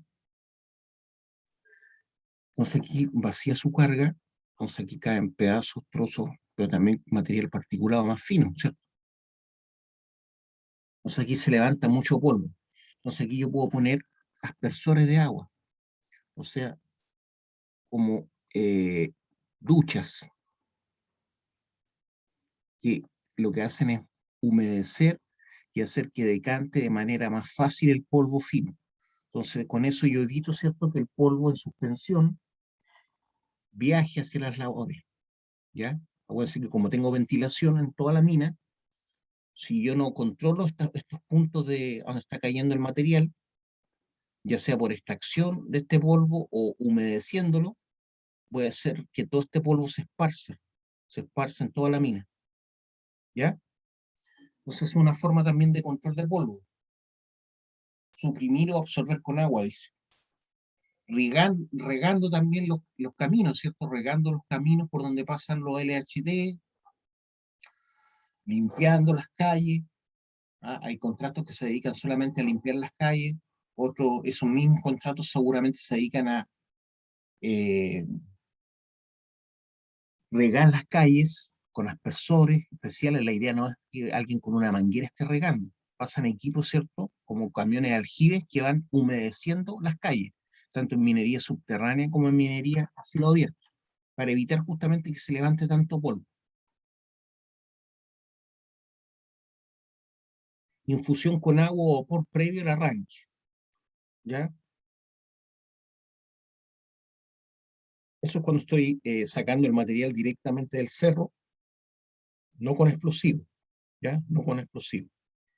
Entonces aquí vacía su carga, entonces aquí caen pedazos, trozos, pero también material particulado más fino, ¿cierto? Entonces aquí se levanta mucho polvo. Entonces aquí yo puedo poner aspersores de agua, o sea, como duchas, que lo que hacen es humedecer y hacer que decante de manera más fácil el polvo fino. Entonces con eso yo evito, ¿cierto?, que el polvo en suspensión viaje hacia las labores, ¿ya? Voy a decir que como tengo ventilación en toda la mina, si yo no controlo estos puntos de donde está cayendo el material, ya sea por extracción de este polvo o humedeciéndolo, voy a hacer que todo este polvo se esparce en toda la mina, ¿ya? Entonces es una forma también de control del polvo. Suprimir o absorber con agua, dice. Regando también los caminos, ¿cierto? Regando los caminos por donde pasan los LHD, limpiando las calles. Hay contratos que se dedican solamente a limpiar las calles, otros, esos mismos contratos seguramente se dedican a eh, regar las calles con aspersores especiales. La idea no es que alguien con una manguera esté regando. Pasan equipos, ¿cierto? Como camiones de aljibes que van humedeciendo las calles, tanto en minería subterránea como en minería a cielo abierto, para evitar justamente que se levante tanto polvo. Infusión con agua o por previo al arranque. ¿ya? Eso es cuando estoy sacando el material directamente del cerro, no con explosivo, ¿ya? No con explosivo.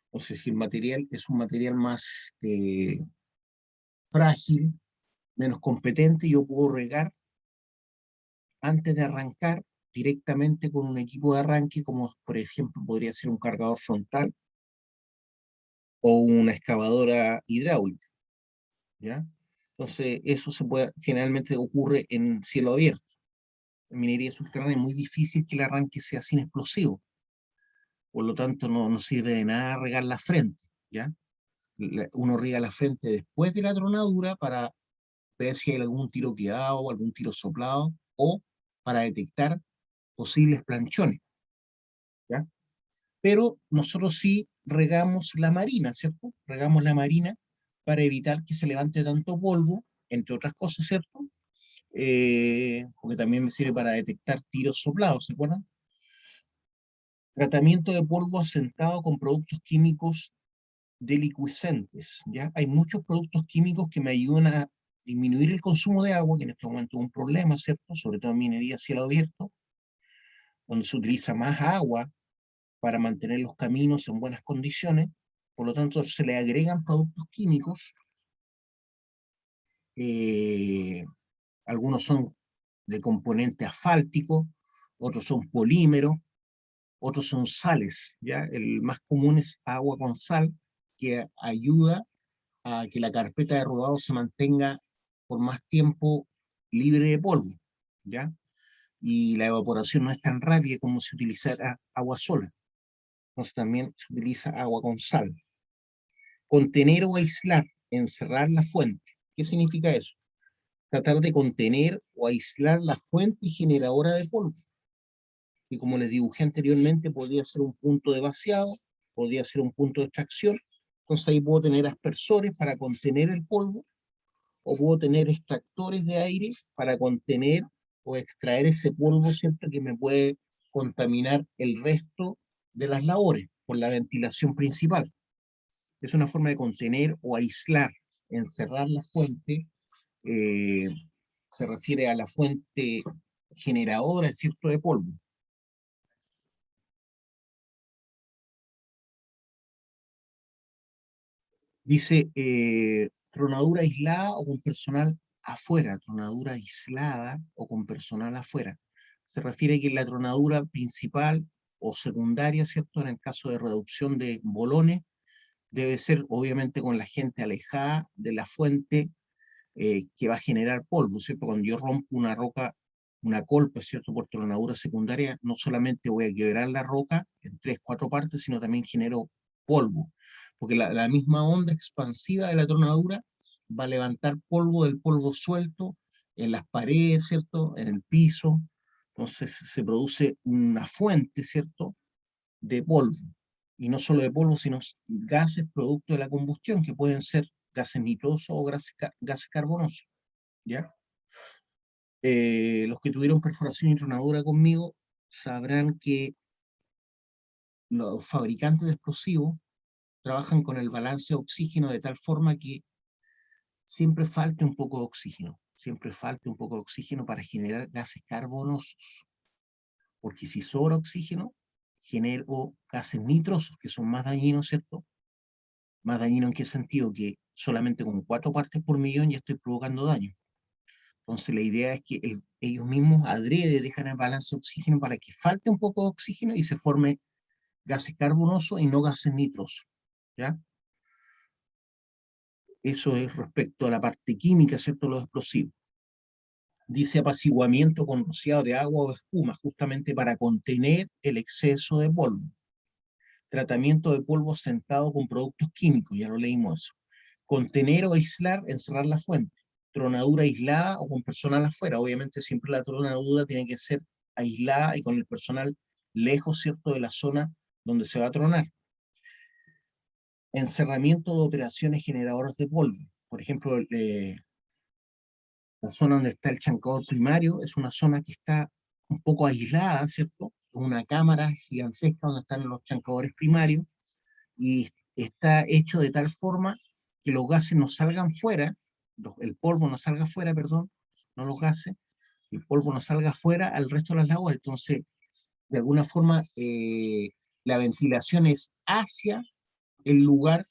Entonces, si el material es un material más frágil, menos competente, yo puedo regar antes de arrancar directamente con un equipo de arranque, como por ejemplo podría ser un cargador frontal o una excavadora hidráulica, ¿ya? Entonces, eso generalmente ocurre en cielo abierto. En minería subterránea es muy difícil que el arranque sea sin explosivo, por lo tanto no sirve de nada regar la frente, ¿ya? Uno riega la frente después de la tronadura para ver si hay algún tiro quedado o algún tiro soplado, o para detectar posibles planchones, ¿ya? Pero nosotros sí regamos la marina, ¿cierto? Regamos la marina para evitar que se levante tanto polvo, entre otras cosas, ¿cierto? Porque también me sirve para detectar tiros soplados, ¿se acuerdan? Tratamiento de polvo asentado con productos químicos delicuescentes, ¿ya? Hay muchos productos químicos que me ayudan a disminuir el consumo de agua, que en este momento es un problema, ¿cierto? Sobre todo en minería a cielo abierto, donde se utiliza más agua para mantener los caminos en buenas condiciones. Por lo tanto, se le agregan productos químicos. eh, Algunos son de componente asfáltico, otros son polímeros, otros son sales, ¿ya? El más común es agua con sal, que ayuda a que la carpeta de rodado se mantenga por más tiempo libre de polvo, ¿ya? Y la evaporación no es tan rápida como si utilizara agua sola. Entonces también se utiliza agua con sal. Contener o aislar, encerrar la fuente. ¿Qué significa eso? Tratar de contener o aislar la fuente generadora de polvo. Y como les dibujé anteriormente, podría ser un punto de vaciado, podría ser un punto de extracción. Entonces ahí puedo tener aspersores para contener el polvo, o puedo tener extractores de aire para contener o extraer ese polvo, ¿cierto?, que me puede contaminar el resto de las labores por la ventilación principal. Es una forma de contener o aislar, encerrar la fuente. eh, Se refiere a la fuente generadora, ¿cierto?, de polvo. Dice tronadura aislada o con personal afuera, tronadura aislada o con personal afuera. Se refiere a que la tronadura principal o secundaria, ¿cierto? En el caso de reducción de bolones, debe ser obviamente con la gente alejada de la fuente que va a generar polvo, ¿cierto? Cuando yo rompo una roca, una colpa, ¿cierto? Por tronadura secundaria, no solamente voy a quebrar la roca en 3, 4 partes, sino también genero polvo, porque la misma onda expansiva de la tronadura va a levantar polvo del polvo suelto en las paredes, ¿cierto? En el piso. Entonces se produce una fuente, ¿cierto?, de polvo. Y no solo de polvo, sino gases producto de la combustión, que pueden ser gases nitrosos o gases carbonosos, ¿ya? Los que tuvieron perforación y tronadura conmigo sabrán que los fabricantes de explosivos trabajan con el balance de oxígeno de tal forma que siempre falte un poco de oxígeno, siempre falte un poco de oxígeno para generar gases carbonosos, porque si sobra oxígeno, genero gases nitrosos, que son más dañinos, ¿cierto? Más dañino en qué sentido, que solamente con 4 partes por millón ya estoy provocando daño. Entonces la idea es que ellos mismos adrede dejan el balance de oxígeno para que falte un poco de oxígeno y se forme gases carbonosos y no gases nitrosos, ¿ya? Eso es respecto a la parte química, ¿cierto?, los explosivos. Dice apaciguamiento con rociado de agua o espuma, justamente para contener el exceso de polvo. Tratamiento de polvo sentado con productos químicos, ya lo leímos eso. Contener o aislar, encerrar la fuente. Tronadura aislada o con personal afuera. Obviamente siempre la tronadura tiene que ser aislada y con el personal lejos, ¿cierto?, de la zona donde se va a tronar. Encerramiento de operaciones generadoras de polvo. Por ejemplo, la zona donde está el chancador primario es una zona que está un poco aislada, ¿cierto? Una cámara gigantesca donde están los chancadores primarios, y está hecho de tal forma que los gases no salgan fuera, el polvo no salga fuera, perdón, no los gases, el polvo no salga fuera al resto de las labores. Entonces, de alguna forma, la ventilación es hacia el lugar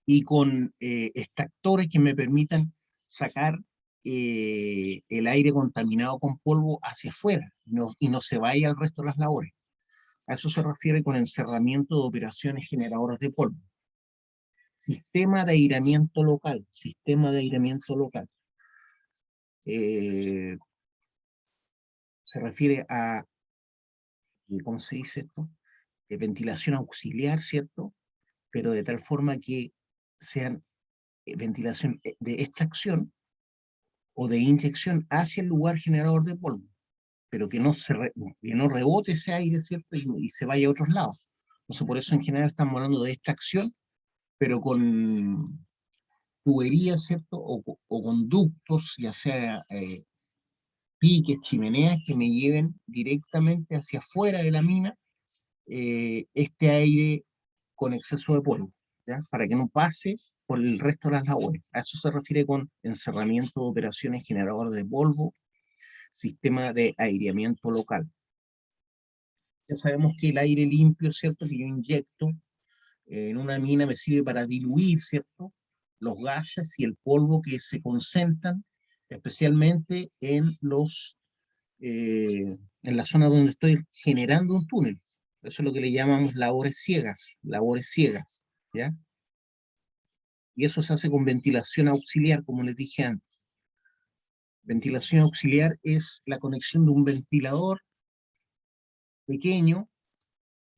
y con extractores que me permitan sacar el aire contaminado con polvo hacia afuera y no se vaya al resto de las labores. A eso se refiere con encerramiento de operaciones generadoras de polvo. Sistema de aireamiento local, sistema de aireamiento local. Se refiere a, ¿cómo se dice esto? Ventilación auxiliar, ¿cierto? Pero de tal forma que sean ventilación de extracción o de inyección hacia el lugar generador de polvo, pero que no rebote ese aire, ¿cierto? Y se vaya a otros lados. Entonces, por eso en general estamos hablando de extracción, pero con tuberías, ¿cierto? O conductos, ya sea piques, chimeneas, que me lleven directamente hacia afuera de la mina este aire con exceso de polvo, ¿ya? Para que no pase por el resto de las labores. A eso se refiere con encerramiento de operaciones generador de polvo, sistema de aireamiento local. Ya sabemos que el aire limpio, ¿cierto? Que yo inyecto en una mina me sirve para diluir, ¿cierto? Los gases y el polvo que se concentran, especialmente en la zona donde estoy generando un túnel. Eso es lo que le llamamos labores ciegas, ¿ya? Y eso se hace con ventilación auxiliar, como les dije antes. Ventilación auxiliar es la conexión de un ventilador pequeño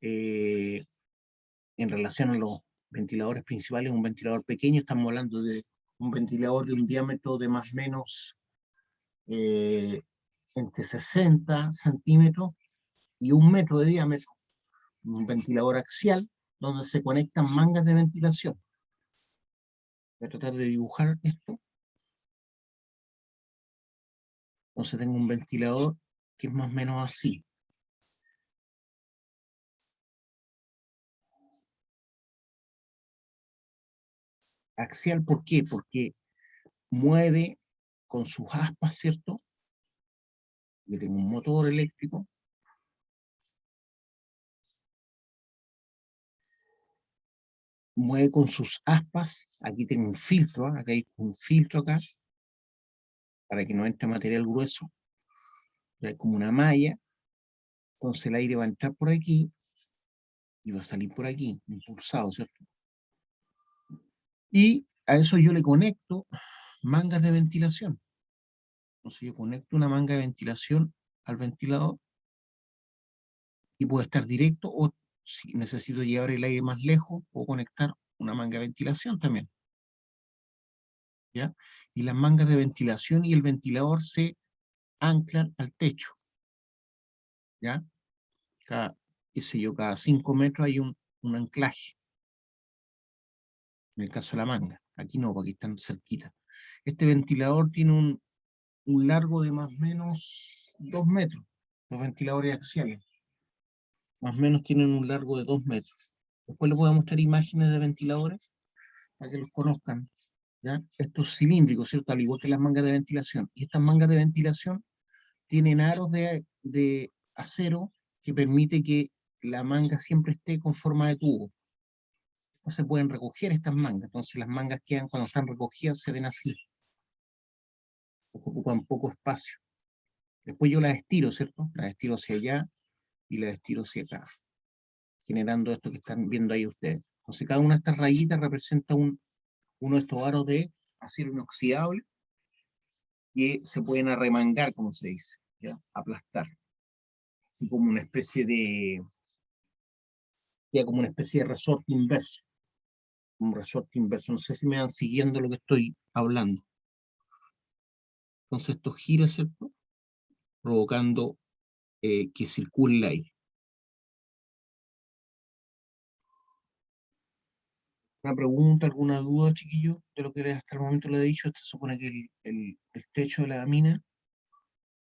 en relación a los ventiladores principales, un ventilador pequeño, estamos hablando de un ventilador de un diámetro de más o menos entre 60 centímetros y 1 metro de diámetro, un ventilador axial, donde se conectan mangas de ventilación. Voy a tratar de dibujar esto. Entonces tengo un ventilador que es más o menos así. Axial, ¿por qué? Porque mueve con sus aspas, ¿cierto? Yo tengo un motor eléctrico. Mueve con sus aspas. Aquí tengo un filtro, acá hay un filtro acá, para que no entre material grueso. Hay como una malla. Entonces el aire va a entrar por aquí y va a salir por aquí, impulsado, ¿cierto? Y a eso yo le conecto mangas de ventilación. Entonces yo conecto una manga de ventilación al ventilador y puede estar directo, o si necesito llevar el aire más lejos, puedo conectar una manga de ventilación también, ¿ya? Y las mangas de ventilación y el ventilador se anclan al techo, ¿ya? Qué sé yo, cada 5 metros hay un anclaje, en el caso de la manga. Aquí no, porque están cerquita. Este ventilador tiene un largo de más o menos 2 metros, los ventiladores axiales. Más o menos tienen un largo de 2 metros. Después les voy a mostrar imágenes de ventiladores para que los conozcan, ¿ya? Estos cilíndricos, ¿cierto? Al igual que las mangas de ventilación. Y estas mangas de ventilación tienen aros de acero que permite que la manga siempre esté con forma de tubo. No se pueden recoger estas mangas, entonces las mangas quedan, cuando están recogidas, se ven así. Ocupan poco espacio. Después yo las estiro, ¿cierto? Las estiro hacia allá y las estiro hacia acá, generando esto que están viendo ahí ustedes. Entonces cada una de estas rayitas representa uno de estos aros de acero inoxidable que se pueden arremangar, como se dice, ¿ya? Aplastar. Así como una especie de, ya como una especie de resorte inverso. Un resorte inverso. No sé si me van siguiendo lo que estoy hablando. Entonces esto gira, ¿cierto? Provocando que circule el aire. ¿Una pregunta, alguna duda, chiquillos, de lo que hasta el momento le he dicho? Esto supone que el techo de la mina,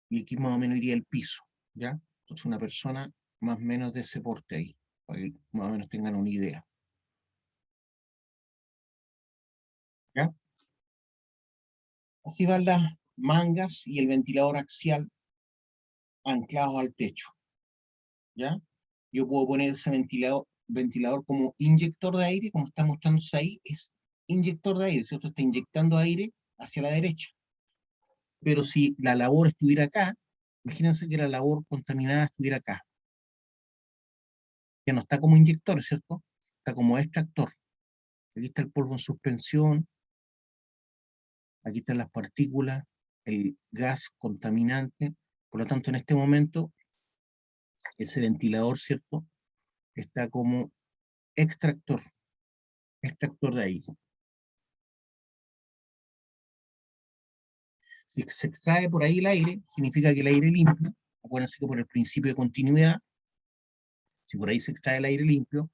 y aquí más o menos iría el piso, ¿ya? Entonces una persona más o menos de ese porte ahí, para que más o menos tengan una idea. Así van las mangas y el ventilador axial anclados al techo, ¿ya? Yo puedo poner ese ventilador como inyector de aire, como está mostrándose ahí, es inyector de aire, ¿cierto? Está inyectando aire hacia la derecha. Pero si la labor estuviera acá, imagínense que la labor contaminada estuviera acá. Ya no está como inyector, ¿cierto? Está como extractor. Aquí está el polvo en suspensión, aquí están las partículas, el gas contaminante. Por lo tanto, en este momento, ese ventilador, ¿cierto? Está como extractor de aire. Si se extrae por ahí el aire, significa que el aire limpio, acuérdense que por el principio de continuidad, si por ahí se extrae el aire limpio,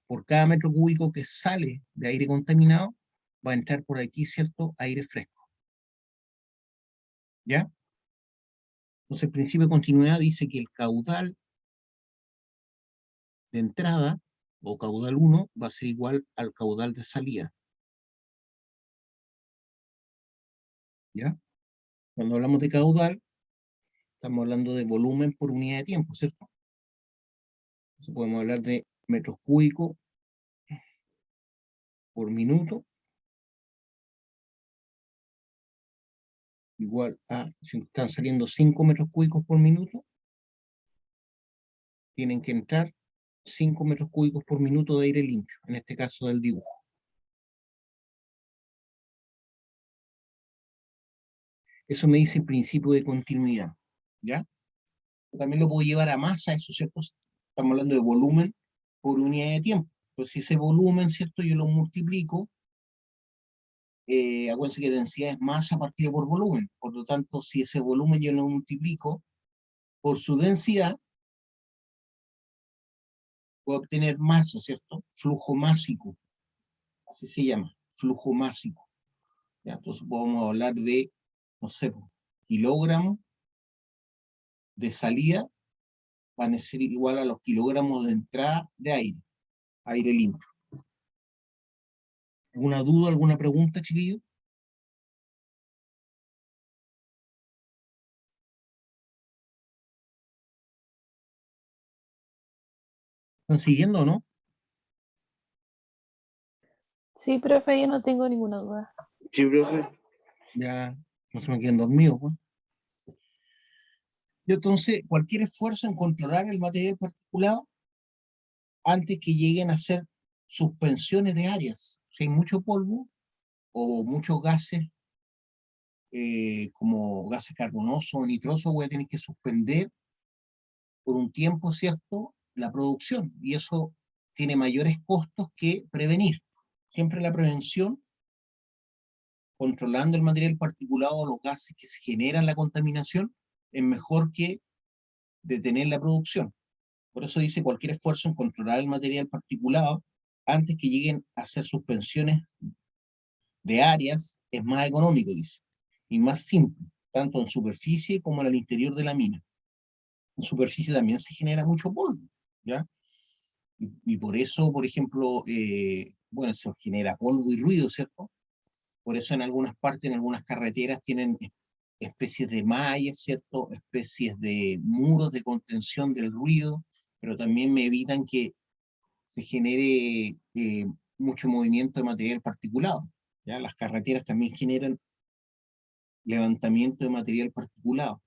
por cada metro cúbico que sale de aire contaminado, va a entrar por aquí, ¿cierto?, aire fresco. ¿Ya? Entonces el principio de continuidad dice que el caudal de entrada, o caudal 1, va a ser igual al caudal de salida. ¿Ya? Cuando hablamos de caudal, estamos hablando de volumen por unidad de tiempo, ¿cierto? Entonces podemos hablar de metros cúbicos por minuto, igual a, si están saliendo 5 metros cúbicos por minuto, tienen que entrar 5 metros cúbicos por minuto de aire limpio, en este caso del dibujo. Eso me dice el principio de continuidad, ¿ya? También lo puedo llevar a masa, eso, ¿cierto? Estamos hablando de volumen por unidad de tiempo. Entonces, si ese volumen, ¿cierto?, yo lo multiplico, acuérdense que densidad es masa partido por volumen. Por lo tanto, si ese volumen yo lo multiplico por su densidad, puedo obtener masa, ¿cierto? Flujo másico, así se llama, flujo másico. ¿Ya? Entonces podemos hablar de, no sé, kilogramos de salida van a ser igual a los kilogramos de entrada de aire limpio. ¿Alguna duda, alguna pregunta, chiquillos? ¿Están siguiendo o no? Sí, profe, yo no tengo ninguna duda. Sí, profe. Ya no se me queden dormidos, pues. Y entonces, cualquier esfuerzo en controlar el material particulado antes que lleguen a ser suspensiones de áreas. Si hay mucho polvo o muchos gases, como gases carbonosos o nitrosos, voy a tener que suspender por un tiempo, ¿cierto?, la producción. Y eso tiene mayores costos que prevenir. Siempre la prevención, controlando el material particulado o los gases que se generan la contaminación, es mejor que detener la producción. Por eso dice cualquier esfuerzo en controlar el material particulado antes que lleguen a hacer suspensiones de áreas es más económico, dice, y más simple, tanto en superficie como en el interior de la mina. En superficie también se genera mucho polvo, ¿ya? Y por eso, por ejemplo, bueno, se genera polvo y ruido, ¿cierto? Por eso en algunas partes, en algunas carreteras, tienen especies de mallas, ¿cierto? Especies de muros de contención del ruido, pero también me evitan que se genere mucho movimiento de material particulado. ¿Ya? Las carreteras también generan levantamiento de material particulado.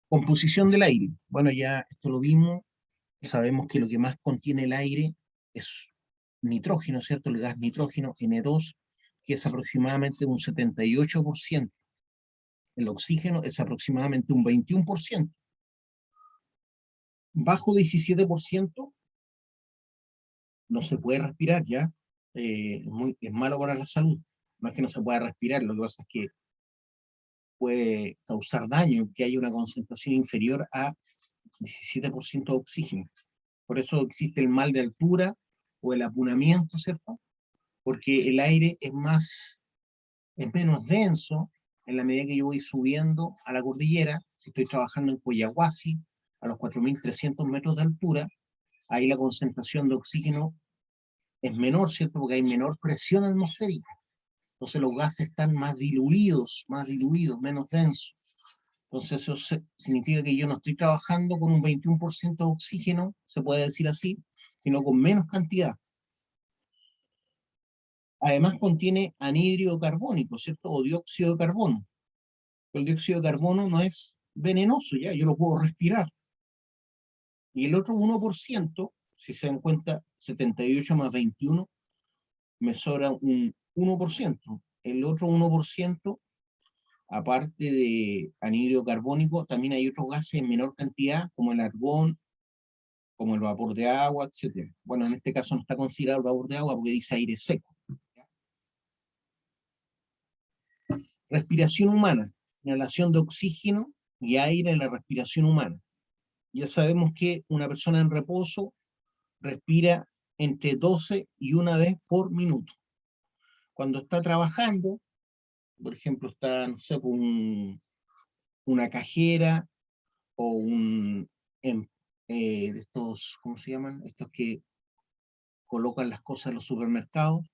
Composición del aire. Bueno, ya esto lo vimos. Sabemos que lo que más contiene el aire es nitrógeno, ¿cierto? El gas nitrógeno, N2, que es aproximadamente un 78%. El oxígeno es aproximadamente un 21%. Bajo 17% no se puede respirar, ¿ya? Es malo para la salud. No es que no se pueda respirar, lo que pasa es que puede causar daño, que haya una concentración inferior a 17% de oxígeno. Por eso existe el mal de altura o el apunamiento, ¿cierto? Porque el aire es menos denso en la medida que yo voy subiendo a la cordillera. Si estoy trabajando en Coyahuasi, a los 4.300 metros de altura, ahí la concentración de oxígeno es menor, ¿cierto? Porque hay menor presión atmosférica. Entonces los gases están más diluidos, menos densos. Entonces eso significa que yo no estoy trabajando con un 21% de oxígeno, se puede decir así, sino con menos cantidad. Además contiene anhídrido carbónico, ¿cierto? O dióxido de carbono. El dióxido de carbono no es venenoso, ya, yo lo puedo respirar. Y el otro 1%, si se dan cuenta, 78 más 21, me sobra un 1%. El otro 1%, aparte de anhídrido carbónico, también hay otros gases en menor cantidad, como el argón, como el vapor de agua, etc. Bueno, en este caso no está considerado el vapor de agua porque dice aire seco. Respiración humana, inhalación de oxígeno y aire en la respiración humana. Ya sabemos que una persona en reposo respira entre 12 y 1 vez por minuto. Cuando está trabajando, por ejemplo, está, no sé, una cajera o estos, ¿cómo se llaman? Estos que colocan las cosas en los supermercados,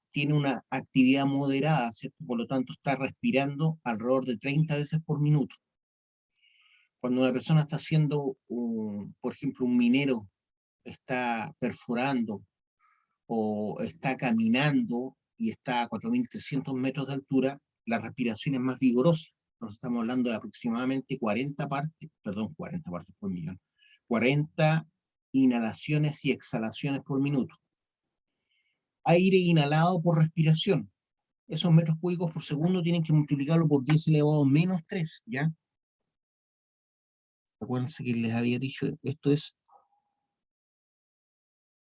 tiene una actividad moderada, ¿cierto? Por lo tanto está respirando alrededor de 30 veces por minuto. Cuando una persona está haciendo, por ejemplo, un minero está perforando o está caminando y está a 4.300 metros de altura, la respiración es más vigorosa. Nos estamos hablando de aproximadamente 40 partes por millón, 40 inhalaciones y exhalaciones por minuto. Aire inhalado por respiración. Esos metros cúbicos por segundo tienen que multiplicarlo por 10 elevado menos 3, ¿ya? Acuérdense que les había dicho, esto es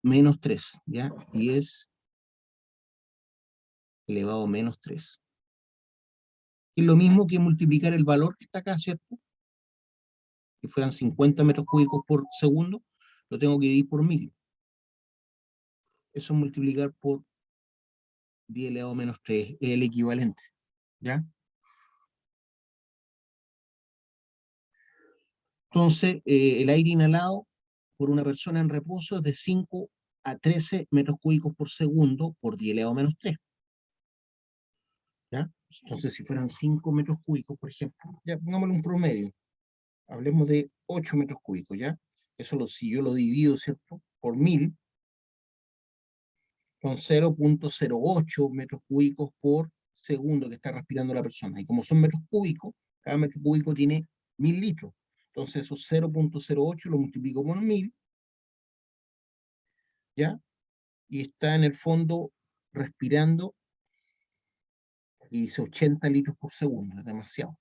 menos 3, ¿ya? 10 elevado menos 3. Es lo mismo que multiplicar el valor que está acá, ¿cierto? Que fueran 50 metros cúbicos por segundo, lo tengo que dividir por 1000. Eso es multiplicar por 10 elevado menos 3, es el equivalente, ¿ya? Entonces, el aire inhalado por una persona en reposo es de 5 a 13 metros cúbicos por segundo por 10 elevado menos 3. ¿Ya? Entonces, si fueran 5 metros cúbicos, por ejemplo, ya pongámosle un promedio, hablemos de 8 metros cúbicos, ¿ya? Eso si yo lo divido, ¿cierto? Por 1000, son 0.08 metros cúbicos por segundo que está respirando la persona. Y como son metros cúbicos, cada metro cúbico tiene 1000 litros. Entonces, esos 0.08 lo multiplico por 1000, ¿ya? Y está en el fondo respirando y dice 80 litros por segundo, es demasiado,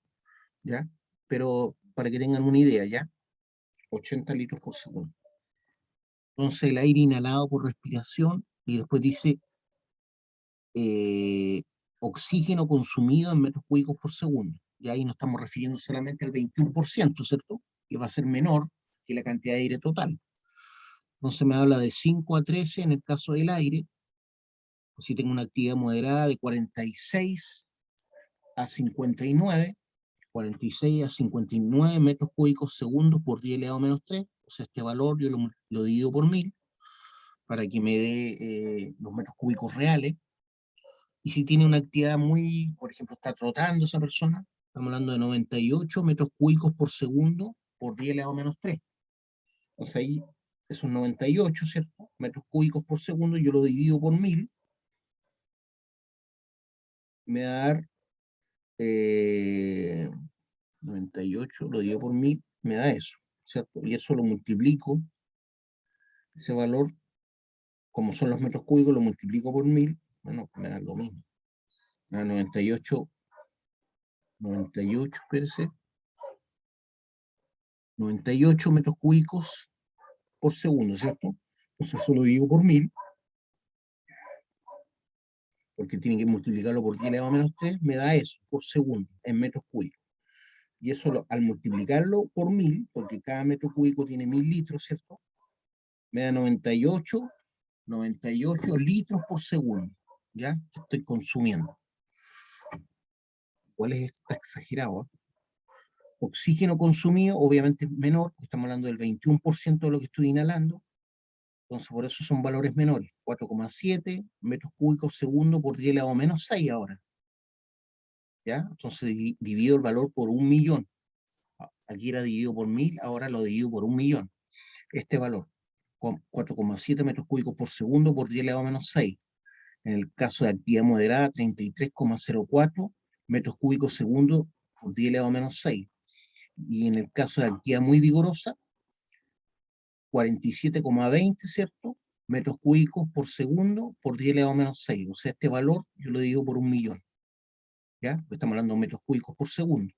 ¿ya? Pero para que tengan una idea, ¿ya? 80 litros por segundo. Entonces el aire inhalado por respiración y después dice oxígeno consumido en metros cúbicos por segundo. Y ahí no estamos refiriendo solamente al 21%, ¿cierto? Que va a ser menor que la cantidad de aire total. Entonces me habla de 5 a 13 en el caso del aire. Si tengo una actividad moderada de 46 a 59, 46 a 59 metros cúbicos segundos por 10 elevado a menos 3. O sea, este valor yo lo divido por 1000 para que me dé los metros cúbicos reales. Y si tiene una actividad muy, por ejemplo, está trotando esa persona, estamos hablando de 98 metros cúbicos por segundo por 10 elevado a menos 3. Entonces ahí esos 98, ¿cierto? Metros cúbicos por segundo, yo lo divido por 1000, me va a dar 98, lo divido por 1000, me da eso, ¿cierto? Y eso lo multiplico, ese valor, como son los metros cúbicos, lo multiplico por 1000, bueno, me da lo mismo. Me da 98, espérese, 98 metros cúbicos por segundo, ¿cierto? Entonces eso lo divido por 1000, porque tiene que multiplicarlo por 10 elevado a menos 3, me da eso, por segundo, en metros cúbicos. Y eso al multiplicarlo por 1000, porque cada metro cúbico tiene 1000 litros, ¿cierto? Me da 98 litros por segundo, ¿ya? Que estoy consumiendo. Igual está exagerado, ¿eh? Oxígeno consumido, obviamente es menor, porque estamos hablando del 21% de lo que estoy inhalando. Entonces, por eso son valores menores. 4,7 metros cúbicos segundo por 10 elevado a menos 6 ahora. ¿Ya? Entonces, divido el valor por 1.000.000. Aquí era dividido por 1.000, ahora lo divido por 1.000.000. Este valor, 4,7 metros cúbicos por segundo por 10 elevado a menos 6. En el caso de actividad moderada, 33,04 metros cúbicos segundo por 10 elevado a menos 6. Y en el caso de actividad muy vigorosa, 47,20, ¿cierto? Metros cúbicos por segundo por 10 elevado a menos 6. O sea, este valor yo lo divido por 1.000.000. ¿Ya? Porque estamos hablando de metros cúbicos por segundo.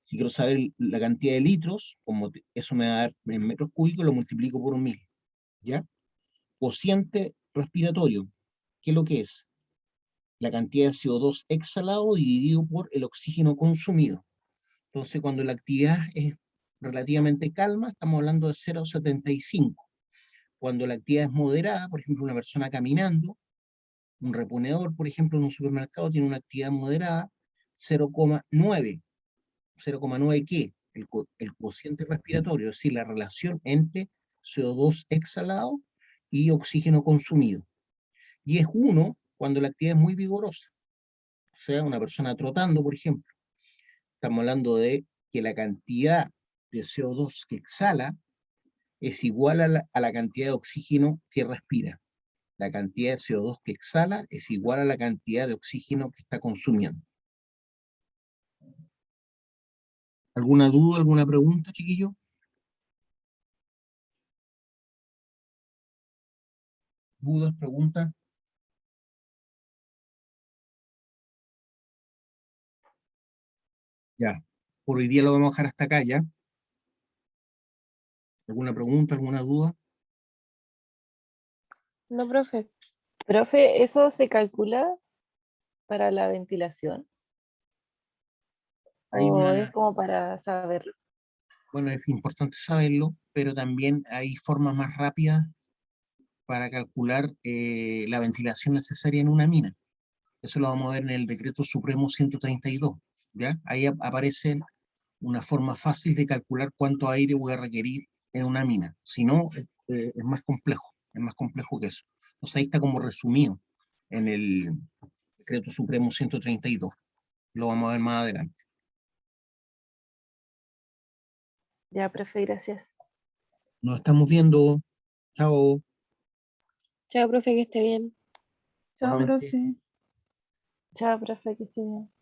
Si quiero saber la cantidad de litros, como eso me va a dar en metros cúbicos, lo multiplico por 1.000. ¿Ya? Cociente respiratorio. ¿Qué es lo que es? La cantidad de CO2 exhalado dividido por el oxígeno consumido. Entonces, cuando la actividad es relativamente calma, estamos hablando de 0,75. Cuando la actividad es moderada, por ejemplo, una persona caminando, un reponedor, por ejemplo, en un supermercado, tiene una actividad moderada, 0,9. 0,9 ¿qué? El cociente respiratorio, es decir, la relación entre CO2 exhalado y oxígeno consumido. Y es 1 cuando la actividad es muy vigorosa. O sea, una persona trotando, por ejemplo. Estamos hablando de que la cantidad de CO2 que exhala es igual a la cantidad de oxígeno que respira. La cantidad de CO2 que exhala es igual a la cantidad de oxígeno que está consumiendo. ¿Alguna duda, alguna pregunta, chiquillo? ¿Dudas, preguntas? Ya. Por hoy día lo vamos a dejar hasta acá, ¿ya? ¿Alguna pregunta, alguna duda? No, profe. Profe, ¿eso se calcula para la ventilación? Hay ¿O una, es como para saberlo? bueno, es importante saberlo, pero también hay formas más rápidas para calcular la ventilación necesaria en una mina. Eso lo vamos a ver en el Decreto Supremo 132, ¿ya? Ahí aparece una forma fácil de calcular cuánto aire voy a requerir en una mina. Si no, es más complejo que eso. Entonces ahí está como resumido en el Decreto Supremo 132. Lo vamos a ver más adelante. Ya, profe, gracias. Nos estamos viendo. Chao. Chao, profe, que esté bien. Chao, Nuevamente. profe. Chao, profe, que esté bien.